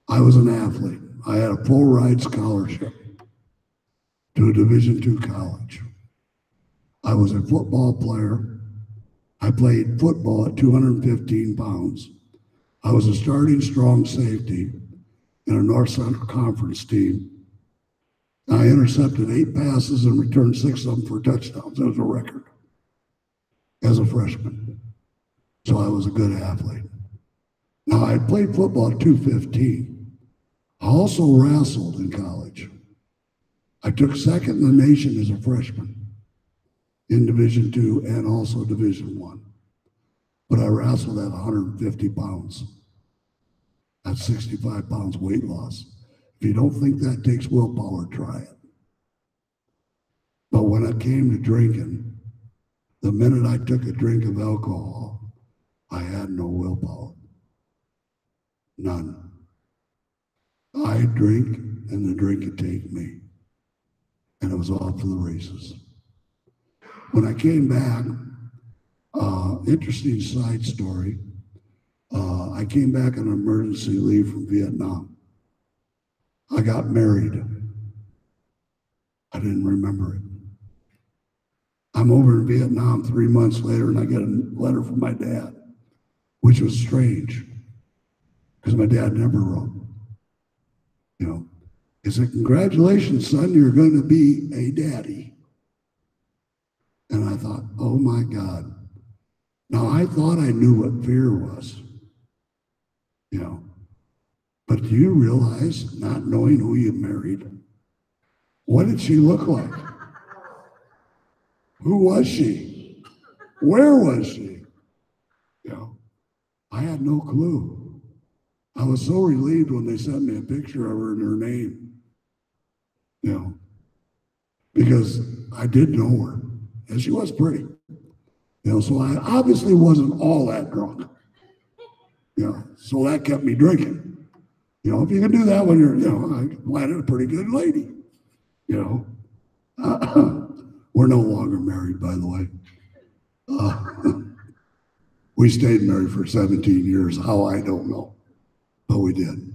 I was an athlete. I had a full ride scholarship to a Division II college. I was a football player. I played football at 215 pounds. I was a starting strong safety in a North Central Conference team. I intercepted 8 passes and returned 6 of them for touchdowns. That was a record as a freshman. So I was a good athlete. Now, I played football at 215. I also wrestled in college. I took second in the nation as a freshman in Division II and also Division I. But I wrestled at 150 pounds. That's 65 pounds weight loss. If you don't think that takes willpower, try it. But when it came to drinking, the minute I took a drink of alcohol, I had no willpower. None. I'd drink and the drink would take me. And it was off to the races. When I came back, interesting side story. I came back on emergency leave from Vietnam. I got married. I didn't remember it. I'm over in Vietnam 3 months later and I get a letter from my dad, which was strange because my dad never wrote. You know, he said, "Congratulations, son, you're going to be a daddy." And I thought, oh my God. Now I thought I knew what fear was, you know, but do you realize, not knowing who you married, what did she look like? Who was she? Where was she? You know, I had no clue. I was so relieved when they sent me a picture of her and her name, you know, because I did know her and she was pretty, you know, so I obviously wasn't all that drunk, you know, so that kept me drinking. You know, if you can do that when you're, you know, I landed a pretty good lady, you know. We're no longer married, by the way. We stayed married for 17 years. How, I don't know. But we did.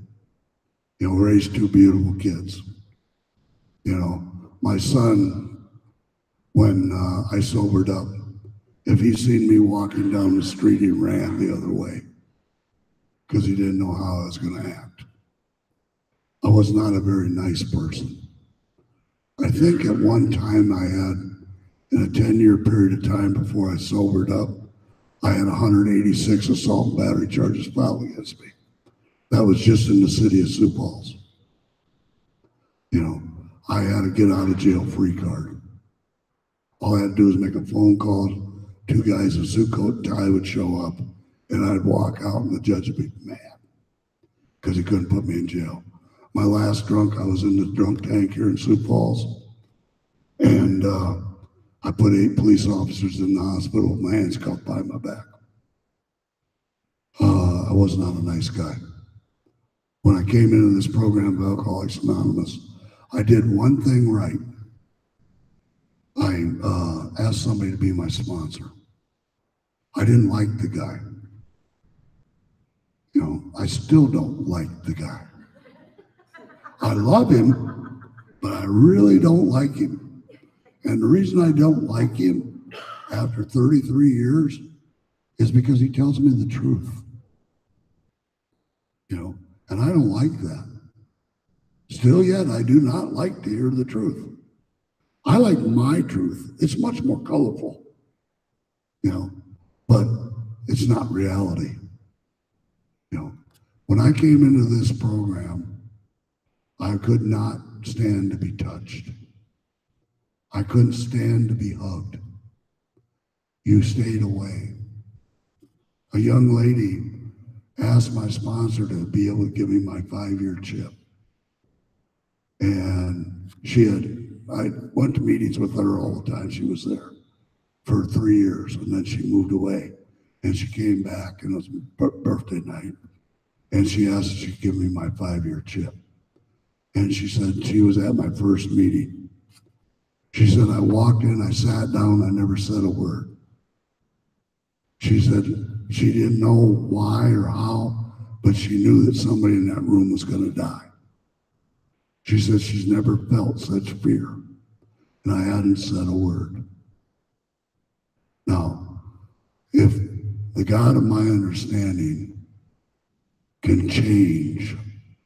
You know, raised two beautiful kids. You know, my son, when I sobered up, if he seen me walking down the street, he ran the other way because he didn't know how I was going to act. I was not a very nice person. I think at one time I had, in a 10-year period of time before I sobered up, I had 186 assault and battery charges filed against me. That was just in the city of Sioux Falls. You know, I had a get out of jail free card. All I had to do was make a phone call. Two guys in suit coat and tie would show up, and I'd walk out, and the judge would be mad because he couldn't put me in jail. My last drunk, I was in the drunk tank here in Sioux Falls, and I put 8 police officers in the hospital with my hands cuffed behind my back. I was not a nice guy. When I came into this program of Alcoholics Anonymous, I did one thing right. I asked somebody to be my sponsor. I didn't like the guy. You know, I still don't like the guy. I love him, but I really don't like him. And the reason I don't like him after 33 years is because he tells me the truth. You know, and I don't like that. Still yet, I do not like to hear the truth. I like my truth. It's much more colorful, you know, but it's not reality. You know, when I came into this program, I could not stand to be touched. I couldn't stand to be hugged. You stayed away. A young lady asked my sponsor to be able to give me my 5-year chip. And I went to meetings with her all the time. She was there for 3 years, and then she moved away. And she came back, and it was birthday night. And she asked if she could give me my 5-year chip. And she said she was at my first meeting. She said, I walked in, I sat down, I never said a word. She said she didn't know why or how, but she knew that somebody in that room was going to die. She said she's never felt such fear, and I hadn't said a word. Now, if the God of my understanding can change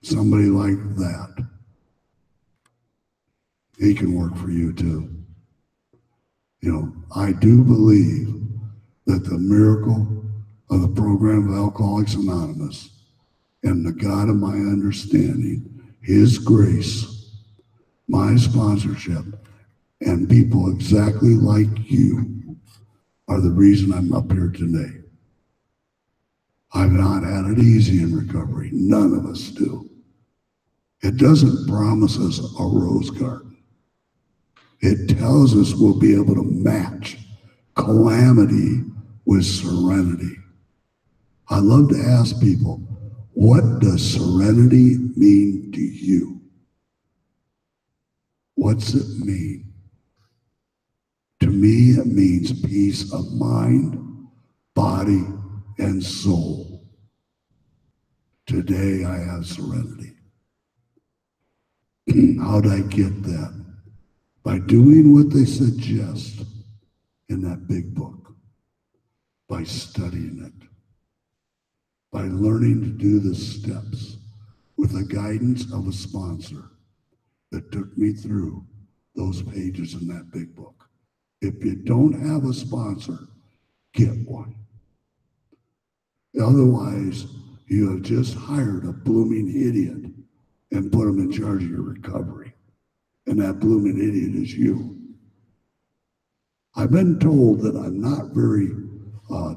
somebody like that, he can work for you too. You know, I do believe that the miracle of the program of Alcoholics Anonymous and the God of my understanding, his grace, my sponsorship, and people exactly like you are the reason I'm up here today. I've not had it easy in recovery. None of us do. It doesn't promise us a rose garden. It tells us we'll be able to match calamity with serenity. I love to ask people, what does serenity mean to you? What's it mean? To me, it means peace of mind, body, and soul. Today, I have serenity. How did I get that? By doing what they suggest in that big book, by studying it, by learning to do the steps with the guidance of a sponsor that took me through those pages in that big book. If you don't have a sponsor, get one. Otherwise, you have just hired a blooming idiot and put him in charge of your recovery. And that blooming idiot is you. I've been told that I'm not very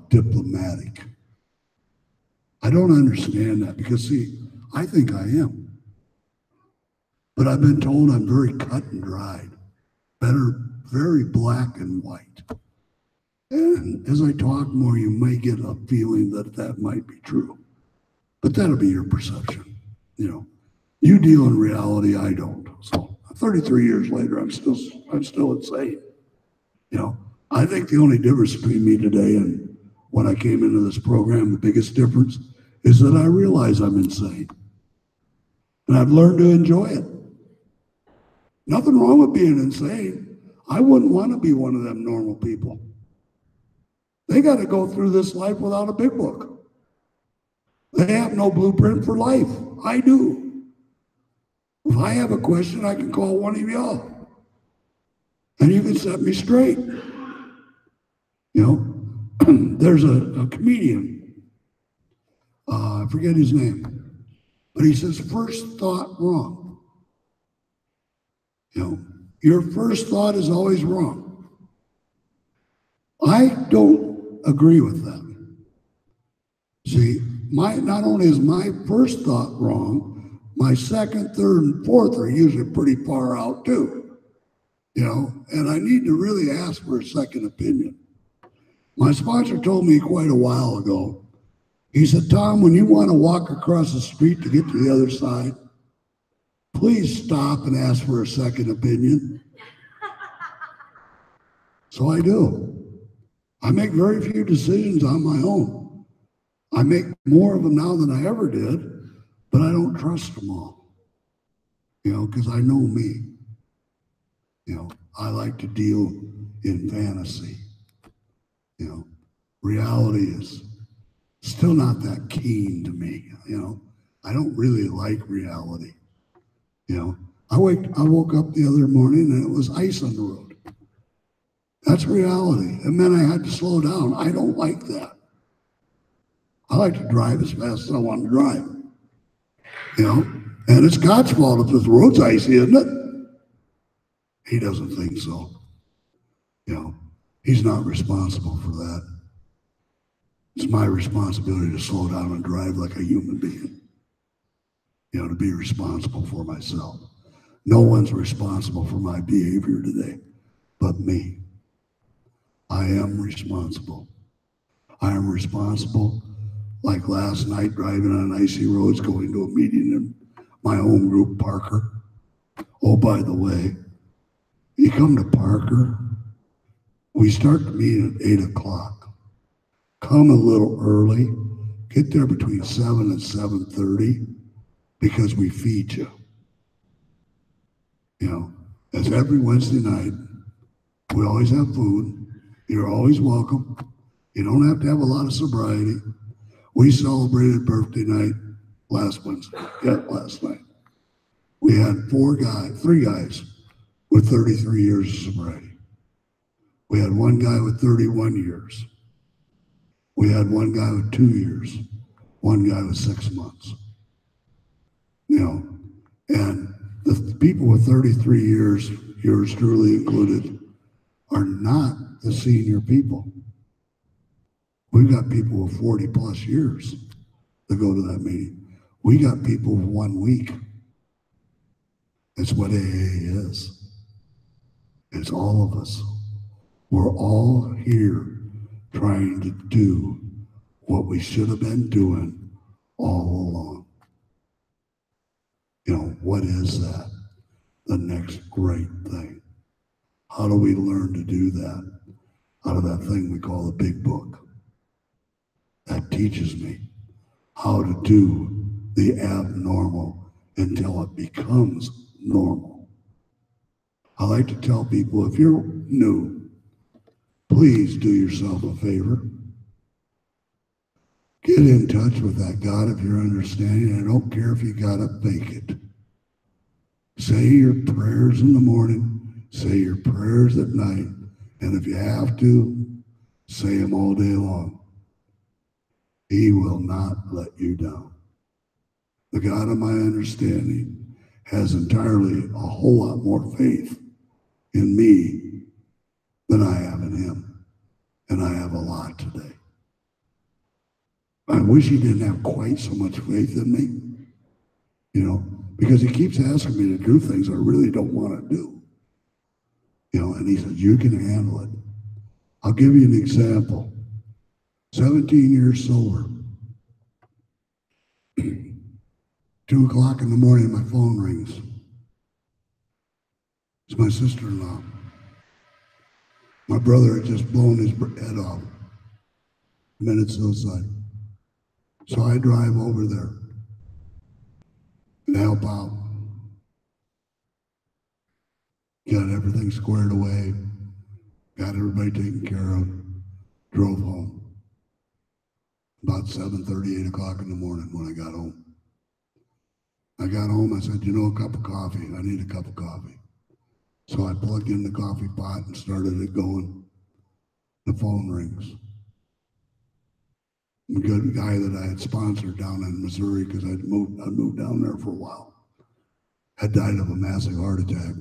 diplomatic. I don't understand that because, see, I think I am. But I've been told I'm very cut and dried, very black and white. And as I talk more, you might get a feeling that that might be true. But that'll be your perception. You know, you deal in reality, I don't. So 33 years later, I'm still insane. You know, I think the only difference between me today and when I came into this program, the biggest difference is that I realize I'm insane. And I've learned to enjoy it. Nothing wrong with being insane. I wouldn't want to be one of them normal people. They got to go through this life without a big book. They have no blueprint for life. I do. If I have a question, I can call one of y'all. And you can set me straight. You know, there's a comedian. I forget his name. But he says, first thought wrong. You know, your first thought is always wrong. I don't agree with that. See, not only is my first thought wrong, my second, third, and fourth are usually pretty far out too. You know, and I need to really ask for a second opinion. My sponsor told me quite a while ago, he said, Tom, when you want to walk across the street to get to the other side, please stop and ask for a second opinion. So I do. I make very few decisions on my own. I make more of them now than I ever did, but I don't trust them all. You know, because I know me. You know, I like to deal in fantasy. You know, reality is still not that keen to me. You know, I don't really like reality. You know, I woke up the other morning and it was ice on the road. That's reality. And then I had to slow down. I don't like that. I like to drive as fast as I want to drive. You know, and it's God's fault if the road's icy, isn't it? He doesn't think so. You know, he's not responsible for that. It's my responsibility to slow down and drive like a human being. You know, to be responsible for myself. No one's responsible for my behavior today but me. I am responsible. I am responsible, like last night driving on icy roads going to a meeting in my home group, Parker. Oh, by the way, you come to Parker, we start the meeting at 8 o'clock. Come a little early, get there between 7 and 7:30 because we feed you. You know, as every Wednesday night, we always have food. You're always welcome. You don't have to have a lot of sobriety. We celebrated birthday night last Wednesday. Yeah, last night. We had three guys with 33 years of sobriety. We had one guy with 31 years. We had one guy with 2 years. One guy with 6 months. You know, and the people with 33 years, yours truly included, are not the senior people. We've got people with 40 plus years that go to that meeting. We got people with 1 week. That's what AA is. It's all of us. We're all here trying to do what we should have been doing all along. You know, what is that? The next great thing. How do we learn to do that out of that thing we call the big book? That teaches me how to do the abnormal until it becomes normal. I like to tell people, if you're new, please do yourself a favor. Get in touch with that God if you're understanding. I don't care if you gotta fake it. Say your prayers in the morning, say your prayers at night, and if you have to, say them all day long. He will not let you down. The God of my understanding has entirely a whole lot more faith in me than I have in him. And I have a lot today. I wish he didn't have quite so much faith in me, you know, because he keeps asking me to do things I really don't want to do. You know, and he says, you can handle it. I'll give you an example. 17 years sober. 2 o'clock in the morning, my phone rings. It's my sister-in-law. My brother had just blown his head off, committed suicide. So I drive over there and help out. Got everything squared away, got everybody taken care of, drove home. About 7:30, 8 o'clock in the morning when I got home. I got home, I said, you know, a cup of coffee. I need a cup of coffee. So I plugged in the coffee pot and started it going. The phone rings. The good guy that I had sponsored down in Missouri, because I'd moved down there for a while, had died of a massive heart attack.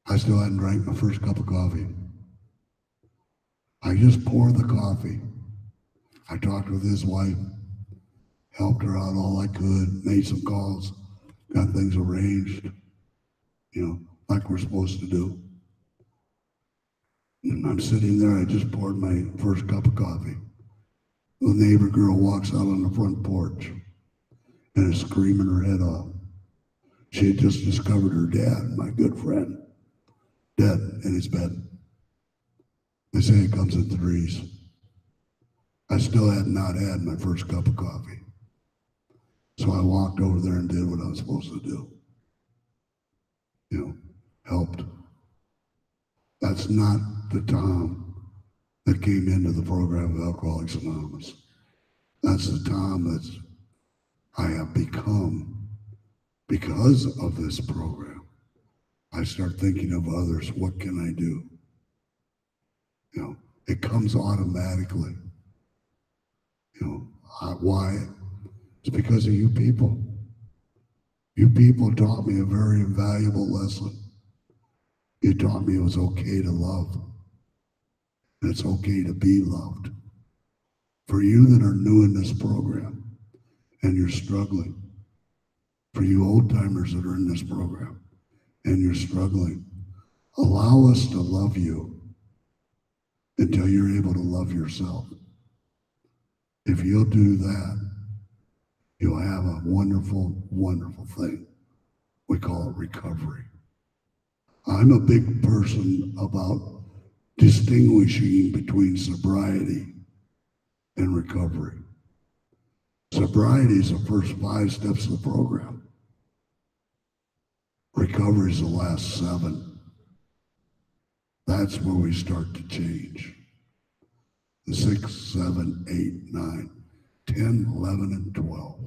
I still hadn't drank my first cup of coffee. I just poured the coffee. I talked with his wife, helped her out all I could, made some calls, got things arranged, you know, like we're supposed to do. And I'm sitting there, I just poured my first cup of coffee. The neighbor girl walks out on the front porch and is screaming her head off. She had just discovered her dad, my good friend, dead in his bed. They say it comes in threes. I still had not had my first cup of coffee. So I walked over there and did what I was supposed to do. You know, helped. That's not the Tom that came into the program of Alcoholics Anonymous. That's the Tom that I have become because of this program. I start thinking of others. What can I do? You know, it comes automatically. You know, why? It's because of you people. You people taught me a very valuable lesson. You taught me it was okay to love. And it's okay to be loved. For you that are new in this program and you're struggling, for you old timers that are in this program and you're struggling, allow us to love you until you're able to love yourself. If you'll do that, you'll have a wonderful, wonderful thing. We call it recovery. I'm a big person about distinguishing between sobriety and recovery. Sobriety is the first 5 steps of the program. Recovery is the last 7. That's where we start to change. The 6, 7, 8, 9, 10, 11, and 12.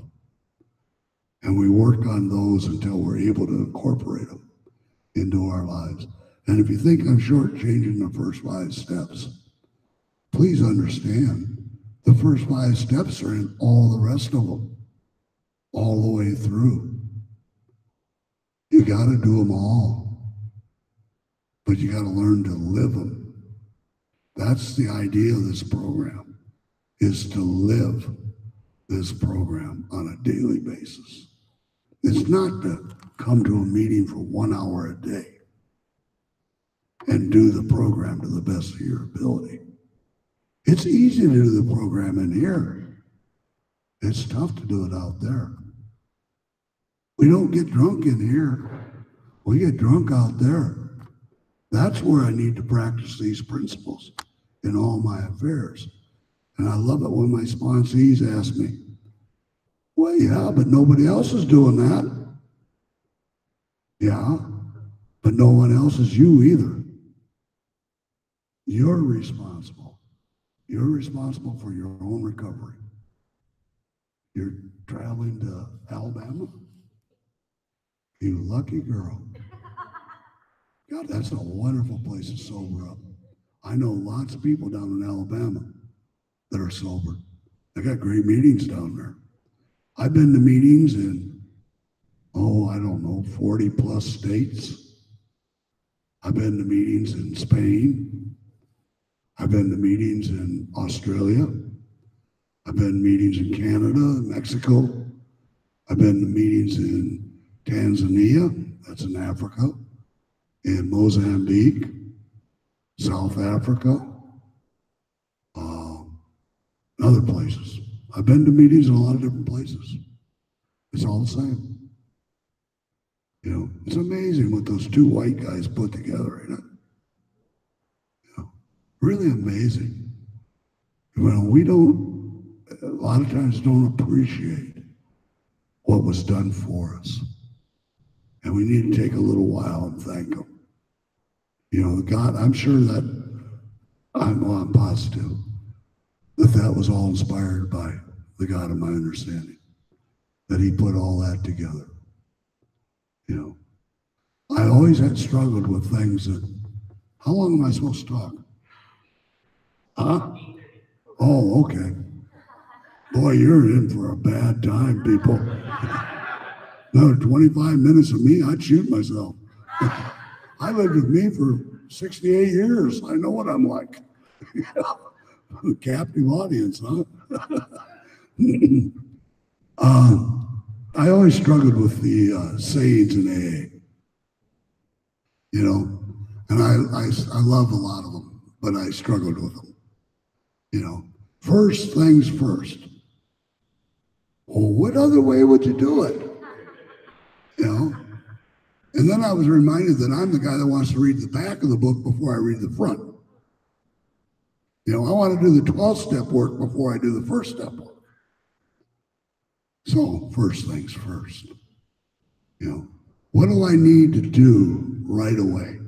And we work on those until we're able to incorporate them into our lives. And if you think I'm shortchanging the first 5 steps, please understand the first 5 steps are in all the rest of them, all the way through. You got to do them all, but you got to learn to live them. That's the idea of this program, is to live this program on a daily basis. It's not to come to a meeting for 1 hour a day. and do the program to the best of your ability. It's easy to do the program in here. It's tough to do it out there. We don't get drunk in here. We get drunk out there. That's where I need to practice these principles in all my affairs. And I love it when my sponsees ask me, well, yeah, but nobody else is doing that. Yeah, but no one else is you either. You're responsible. You're responsible for your own recovery. You're traveling to Alabama? You lucky girl. God, that's a wonderful place to sober up. I know lots of people down in Alabama that are sober. I got great meetings down there. I've been to meetings in, I don't know, 40 plus states. I've been to meetings in Spain. I've been to meetings in Australia. I've been to meetings in Canada, Mexico. I've been to meetings in Tanzania, that's in Africa, in Mozambique, South Africa, and other places. I've been to meetings in a lot of different places. It's all the same. You know, it's amazing what those two white guys put together, ain't it? You know, really amazing. Well, we don't, a lot of times don't appreciate what was done for us. And we need to take a little while and thank them. You know, God, I'm sure that, I'm positive that was all inspired by the God of my understanding, that he put all that together. You know, I always had struggled with things that, how long am I supposed to talk? Huh? Oh, okay. Boy, you're in for a bad time, people. Another 25 minutes of me, I'd shoot myself. I lived with me for 68 years. I know what I'm like. Captive audience, huh? I always struggled with the sayings in AA. You know, and I love a lot of them, but I struggled with them. You know, first things first. Well, what other way would you do it? You know? And then I was reminded that I'm the guy that wants to read the back of the book before I read the front. You know, I want to do the 12-step work before I do the first step work. So, first things first. You know, what do I need to do right away?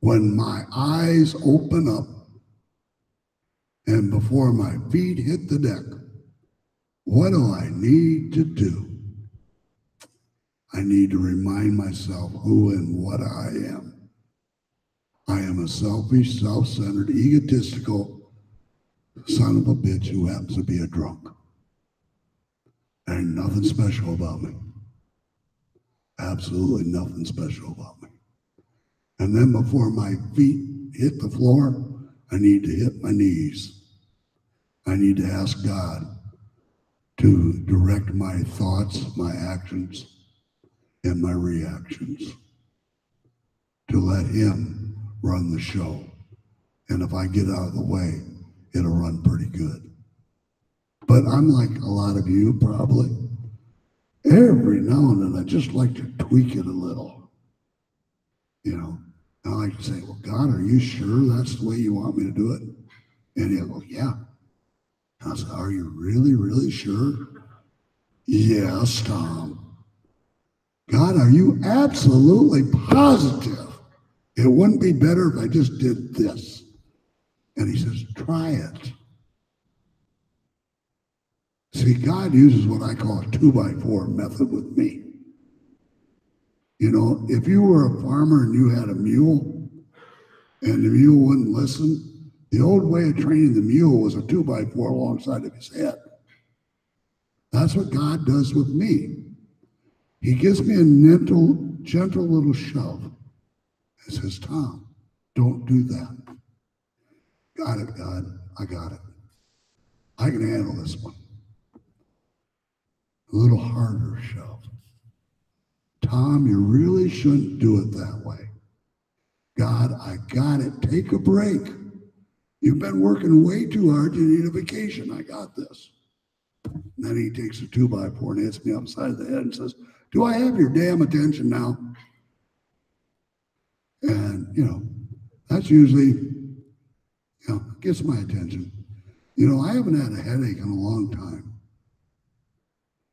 When my eyes open up and before my feet hit the deck, what do I need to do? I need to remind myself who and what I am. I am a selfish, self-centered, egotistical son of a bitch who happens to be a drunk. There ain't nothing special about me. Absolutely nothing special about me. And then before my feet hit the floor, I need to hit my knees. I need to ask God to direct my thoughts, my actions, and my reactions. To let him run the show. And if I get out of the way, it'll run pretty good. But I'm like a lot of you probably. Every now and then I just like to tweak it a little. You know, I like to say, well, God, are you sure that's the way you want me to do it? And he'll go, yeah. And I said, are you really, really sure? Yes, Tom. God, are you absolutely positive it wouldn't be better if I just did this? And he says, try it. See, God uses what I call a 2x4 method with me. You know, if you were a farmer and you had a mule and the mule wouldn't listen, the old way of training the mule was a 2x4 alongside of his head. That's what God does with me. He gives me a gentle little shove and says, Tom, don't do that. Got it, God. I got it. I can handle this one. A little harder shove. Tom, you really shouldn't do it that way. God, I got it. Take a break. You've been working way too hard. You need a vacation. I got this. And then he takes a 2x4 and hits me upside the head and says, do I have your damn attention now? And, that's usually, gets my attention. I haven't had a headache in a long time.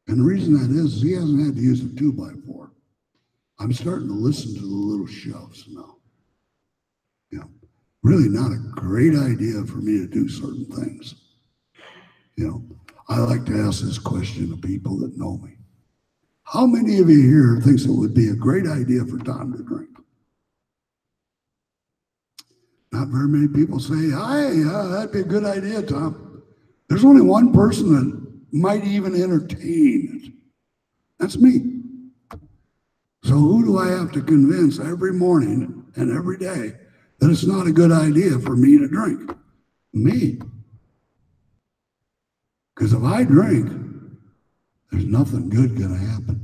And the reason that is he hasn't had to use a 2x4. I'm starting to listen to the little shoves now. Really not a great idea for me to do certain things. I like to ask this question to people that know me. How many of you here thinks it would be a great idea for Tom to drink? Not very many people say, hey, that'd be a good idea, Tom. There's only one person that might even entertain it. That's me. So who do I have to convince every morning and every day that it's not a good idea for me to drink? Me. Because if I drink, there's nothing good going to happen.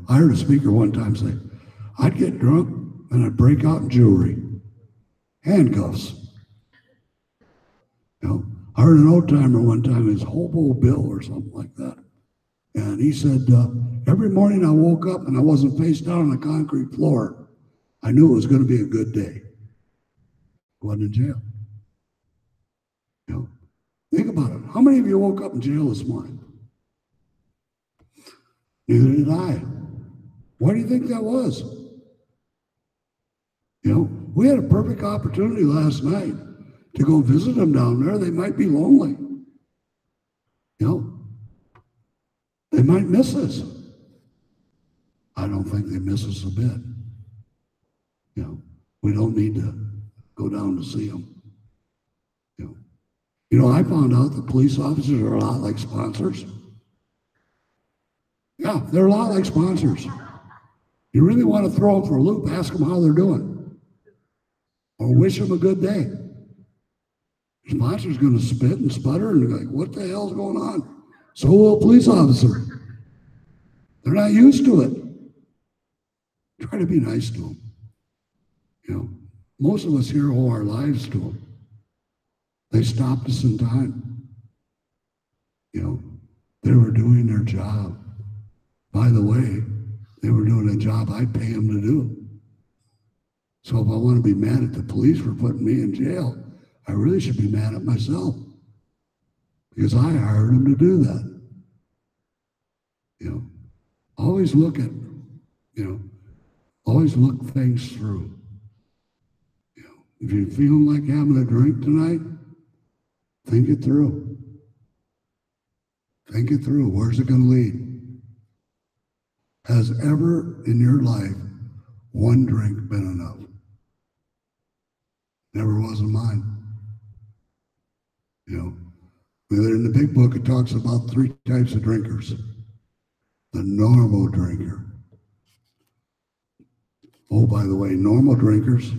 I heard a speaker one time say, I'd get drunk and I'd break out in jewelry, handcuffs. I heard an old timer one time, his Hobo Bill or something like that. And he said, every morning I woke up and I wasn't face down on the concrete floor. I knew it was going to be a good day. I wasn't in jail. Think about it. How many of you woke up in jail this morning? Neither did I. Why do you think that was? We had a perfect opportunity last night to go visit them down there. They might be lonely. They might miss us. I don't think they miss us a bit. We don't need to go down to see them. I found out that police officers are a lot like sponsors. Yeah, they're a lot like sponsors. You really want to throw them for a loop, ask them how they're doing. Or wish them a good day. The sponsor's going to spit and sputter and be like, what the hell's going on? So will a police officer. They're not used to it. Try to be nice to them. Most of us here owe our lives to them. They stopped us in time. They were doing their job. By the way, they were doing a job I pay them to do. So if I want to be mad at the police for putting me in jail, I really should be mad at myself because I hired them to do that. Always look at, always look things through. If you're feeling like having a drink tonight, think it through. Think it through. Where's it going to lead? Has ever in your life one drink been enough? Never was in mine. In the big book, it talks about 3 types of drinkers. The normal drinker. Oh, by the way, normal drinkers,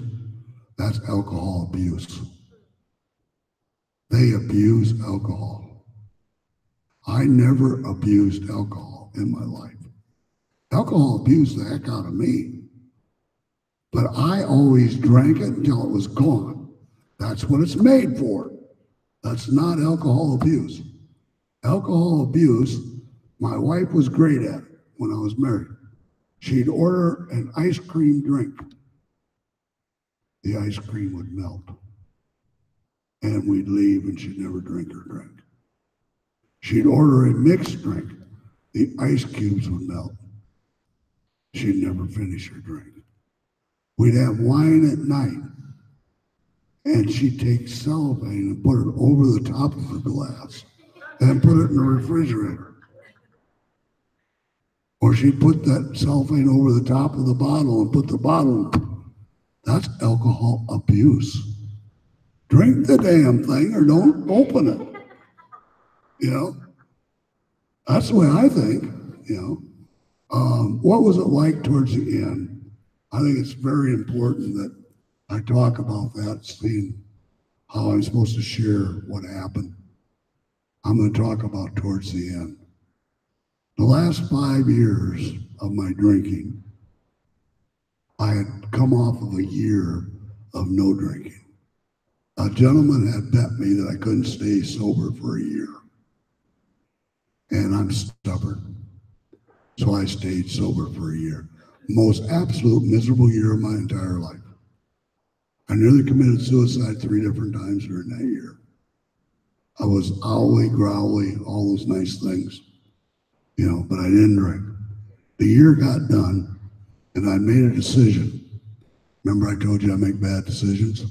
that's alcohol abuse. They abuse alcohol. I never abused alcohol in my life. Alcohol abused the heck out of me. But I always drank it until it was gone. That's what it's made for. That's not alcohol abuse. Alcohol abuse, my wife was great at it when I was married. She'd order an ice cream drink. The ice cream would melt. And we'd leave and she'd never drink her drink. She'd order a mixed drink. The ice cubes would melt. She'd never finish her drink. We'd have wine at night. And she'd take cellophane and put it over the top of the glass and put it in the refrigerator. Or she'd put that cellophane over the top of the bottle and put the bottle in. That's alcohol abuse. Drink the damn thing or don't open it. That's the way I think, What was it like towards the end? I think it's very important that I talk about that, seeing how I'm supposed to share what happened. I'm going to talk about towards the end. The last 5 years of my drinking, I had come off of a year of no drinking. A gentleman had bet me that I couldn't stay sober for a year. And I'm stubborn. So I stayed sober for a year. Most absolute miserable year of my entire life. I nearly committed suicide 3 different times during that year. I was owly, growly, all those nice things, you know, but I didn't drink. The year got done, and I made a decision. Remember I told you I make bad decisions?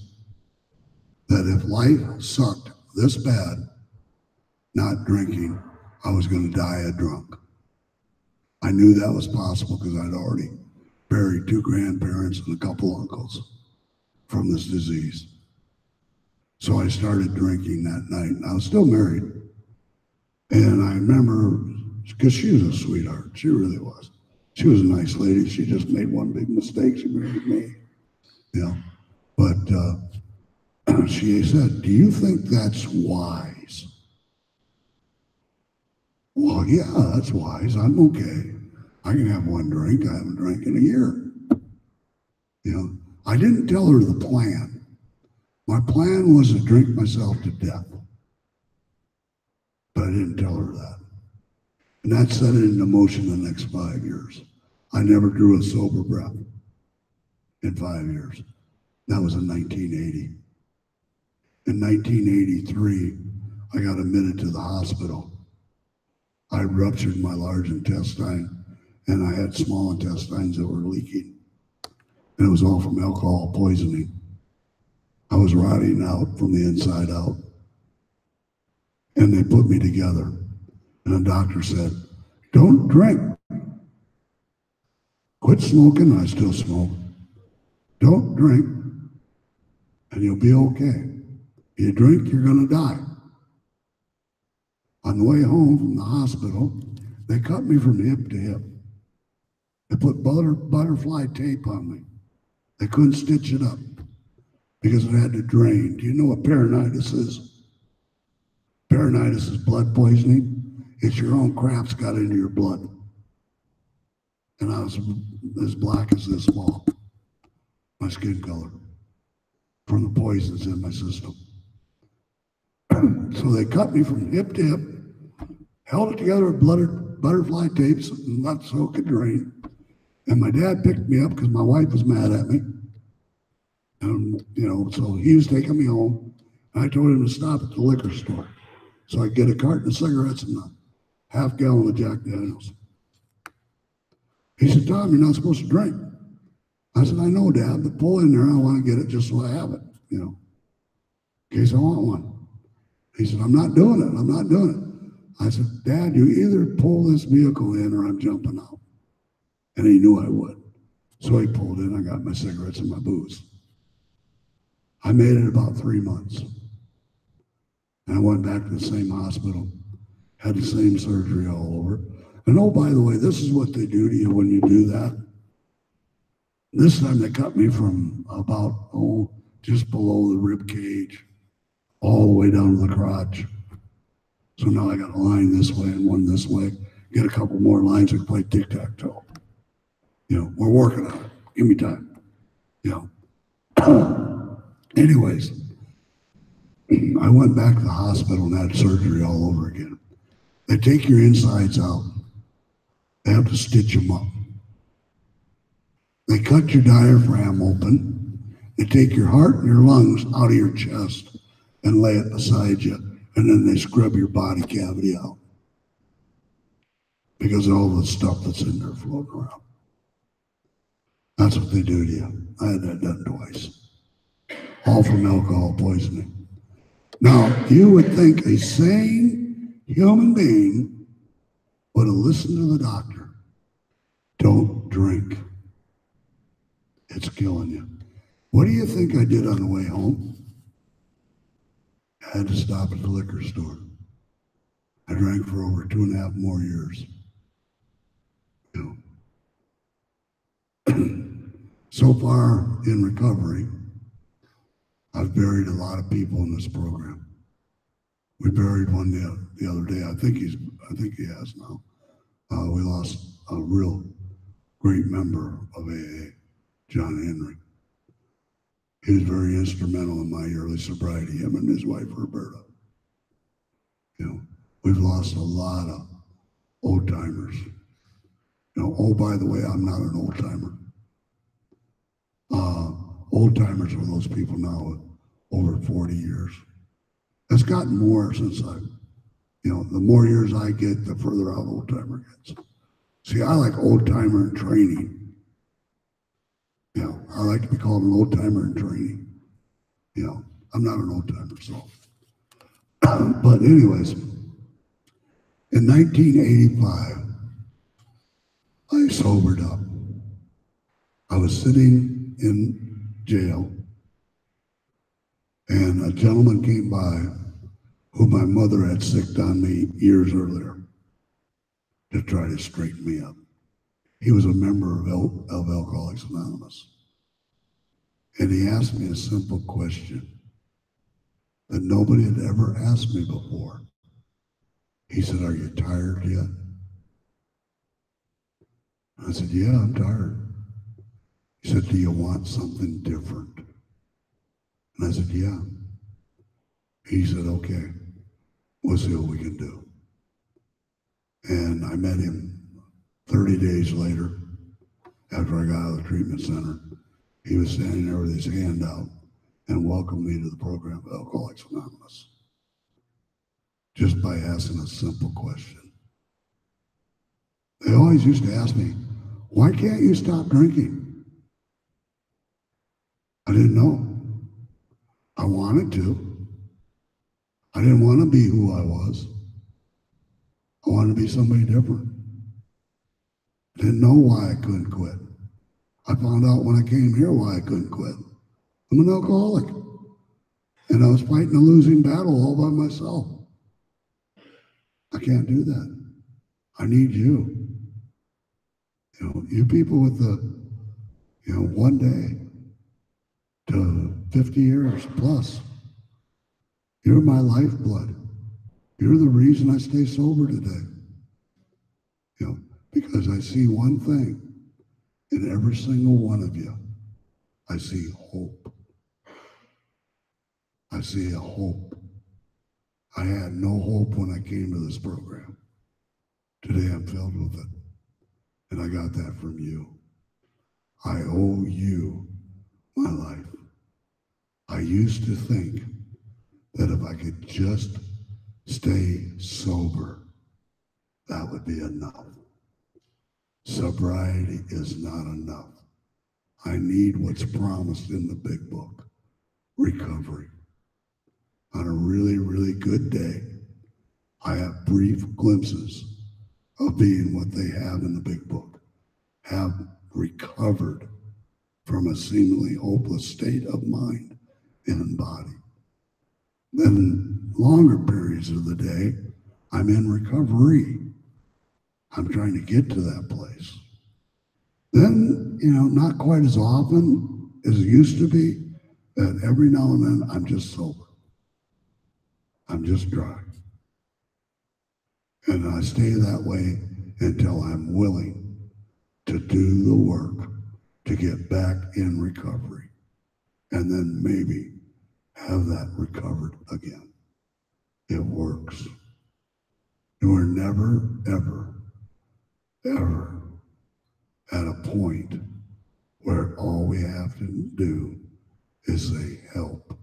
That if life sucked this bad, not drinking, I was going to die a drunk. I knew that was possible because I'd already buried 2 grandparents and a couple uncles from this disease. So I started drinking that night, and I was still married. And I remember, because she was a sweetheart, she really was. She was a nice lady. She just made one big mistake. She married me, you know. But she said, "Do you think that's wise?" Well, yeah, that's wise. I'm okay. I can have 1 drink. I haven't drank in a year. You know, I didn't tell her the plan. My plan was to drink myself to death. But I didn't tell her that. And that set it into motion the next 5 years. I never drew a sober breath in 5 years. That was in 1980. In 1983, I got admitted to the hospital. I ruptured my large intestine, and I had small intestines that were leaking. And it was all from alcohol poisoning. I was rotting out from the inside out. And they put me together. And the doctor said, "Don't drink. Quit smoking." I still smoke. "Don't drink, and you'll be okay. You drink, you're going to die." On the way home from the hospital, they cut me from hip to hip. They put butterfly tape on me. They couldn't stitch it up because it had to drain. Do you know what peritonitis is? Peritonitis is blood poisoning. It's your own crap's got into your blood. And I was as black as this wall, my skin color, from the poisons in my system. So they cut me from hip to hip, held it together with butterfly tapes, and let so it could drain. And my dad picked me up because my wife was mad at me. And, you know, so he was taking me home. And I told him to stop at the liquor store so I could get a carton of cigarettes and a half gallon of Jack Daniels. He said, "Tom, you're not supposed to drink." I said, "I know, Dad, but pull in there. I want to get it just so I have it, you know, in case I want one." He said, "I'm not doing it. I'm not doing it." I said, "Dad, you either pull this vehicle in or I'm jumping out." And he knew I would. So he pulled in. I got my cigarettes and my booze. I made it about 3 months. And I went back to the same hospital, had the same surgery all over. And oh, by the way, this is what they do to you when you do that. This time they cut me from about, just below the rib cage, all the way down to the crotch. So now I got a line this way and one this way. Get a couple more lines, we can play tic-tac-toe. You know, we're working on it. Give me time. You know. Anyways, I went back to the hospital and had surgery all over again. They take your insides out. They have to stitch them up. They cut your diaphragm open. They take your heart and your lungs out of your chest and lay it beside you. And then they scrub your body cavity out because of all the stuff that's in there floating around. That's what they do to you. I had that done twice. All from alcohol poisoning. Now, you would think a sane human being would have listened to the doctor. Don't drink. It's killing you. What do you think I did on the way home? I had to stop at the liquor store. I drank for over 2.5 more years. You know. So far in recovery, I've buried a lot of people in this program. We buried one the other day. I think he has now. We lost a real great member of AA. John Henry. He was very instrumental in my early sobriety, him and his wife, Roberta. You know, we've lost a lot of old timers. You know, oh, by the way, I'm not an old timer. Old timers are those people now with over 40 years. It's gotten more since you know, the more years I get, the further out old timer gets. See, I like old timer in training. You know, I like to be called an old timer in training. You know, I'm not an old timer, so. But anyways, in 1985, I sobered up. I was sitting in jail, and a gentleman came by who my mother had sicked on me years earlier to try to straighten me up. He was a member of Alcoholics Anonymous. And he asked me a simple question that nobody had ever asked me before. He said, "Are you tired yet?" I said, "Yeah, I'm tired." He said, "Do you want something different?" And I said, "Yeah." He said, "Okay, we'll see what we can do." And I met him 30 days later after I got out of the treatment center. He was standing there with his hand out and welcomed me to the program of Alcoholics Anonymous just by asking a simple question. They always used to ask me, "Why can't you stop drinking?" I didn't know. I wanted to. I didn't want to be who I was. I wanted to be somebody different. I didn't know why I couldn't quit. I found out when I came here why I couldn't quit. I'm an alcoholic. And I was fighting a losing battle all by myself. I can't do that. I need you. You know, you people with the, you know, 1 day to 50 years plus. You're my lifeblood. You're the reason I stay sober today. You know, because I see one thing in every single one of you. I see hope. I see a hope. I had no hope when I came to this program. Today I'm filled with it. And I got that from you. I owe you my life. I used to think that if I could just stay sober, that would be enough. Sobriety is not enough. I need what's promised in the big book, recovery. On a really, really good day, I have brief glimpses of being what they have in the big book, have recovered from a seemingly hopeless state of mind and body. Then longer periods of the day, I'm in recovery. I'm trying to get to that place. Then, you know, not quite as often as it used to be, but every now and then I'm just sober. I'm just dry. And I stay that way until I'm willing to do the work to get back in recovery. And then maybe have that recovered again. It works. You are never, ever, ever at a point where all we have to do is say help.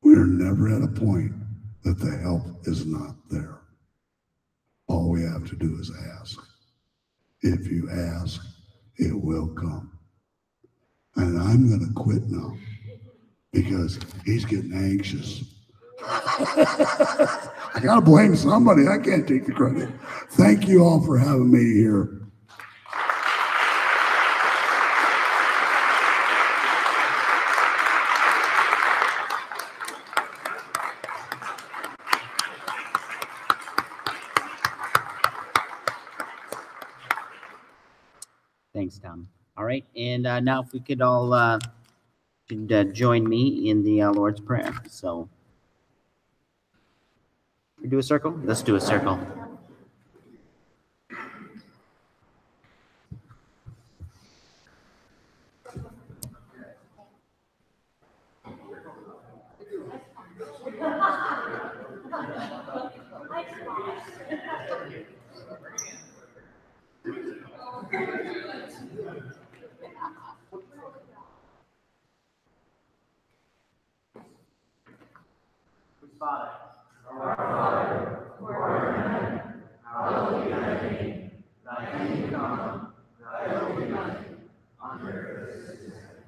We're never at a point that the help is not there. All we have to do is ask. If you ask, it will come. And I'm going to quit now because he's getting anxious. I got to blame somebody. I can't take the credit. Thank you all for having me here. Thanks, Tom. All right, and now if we could all join me in the Lord's Prayer. So, we do a circle? Let's do a circle. Father, who art in heaven, hallowed be thy name. Thy kingdom come, thy will be done, on earth as it is in heaven.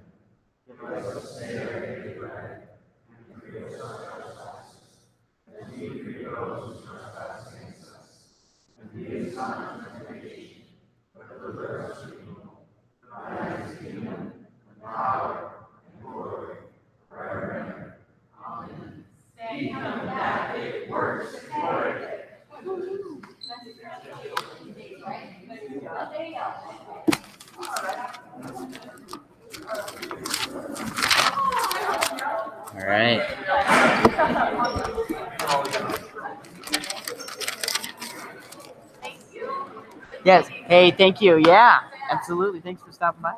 Give us this day our daily bread, and forgive us our trespasses, as we forgive those who trespass against us. And lead us not into temptation, but deliver us from evil. For thine is the kingdom, and power, and glory, forever and ever. Amen. Stand come back, it works for it. All right. Yes. Hey, thank you. Yeah, absolutely. Thanks for stopping by.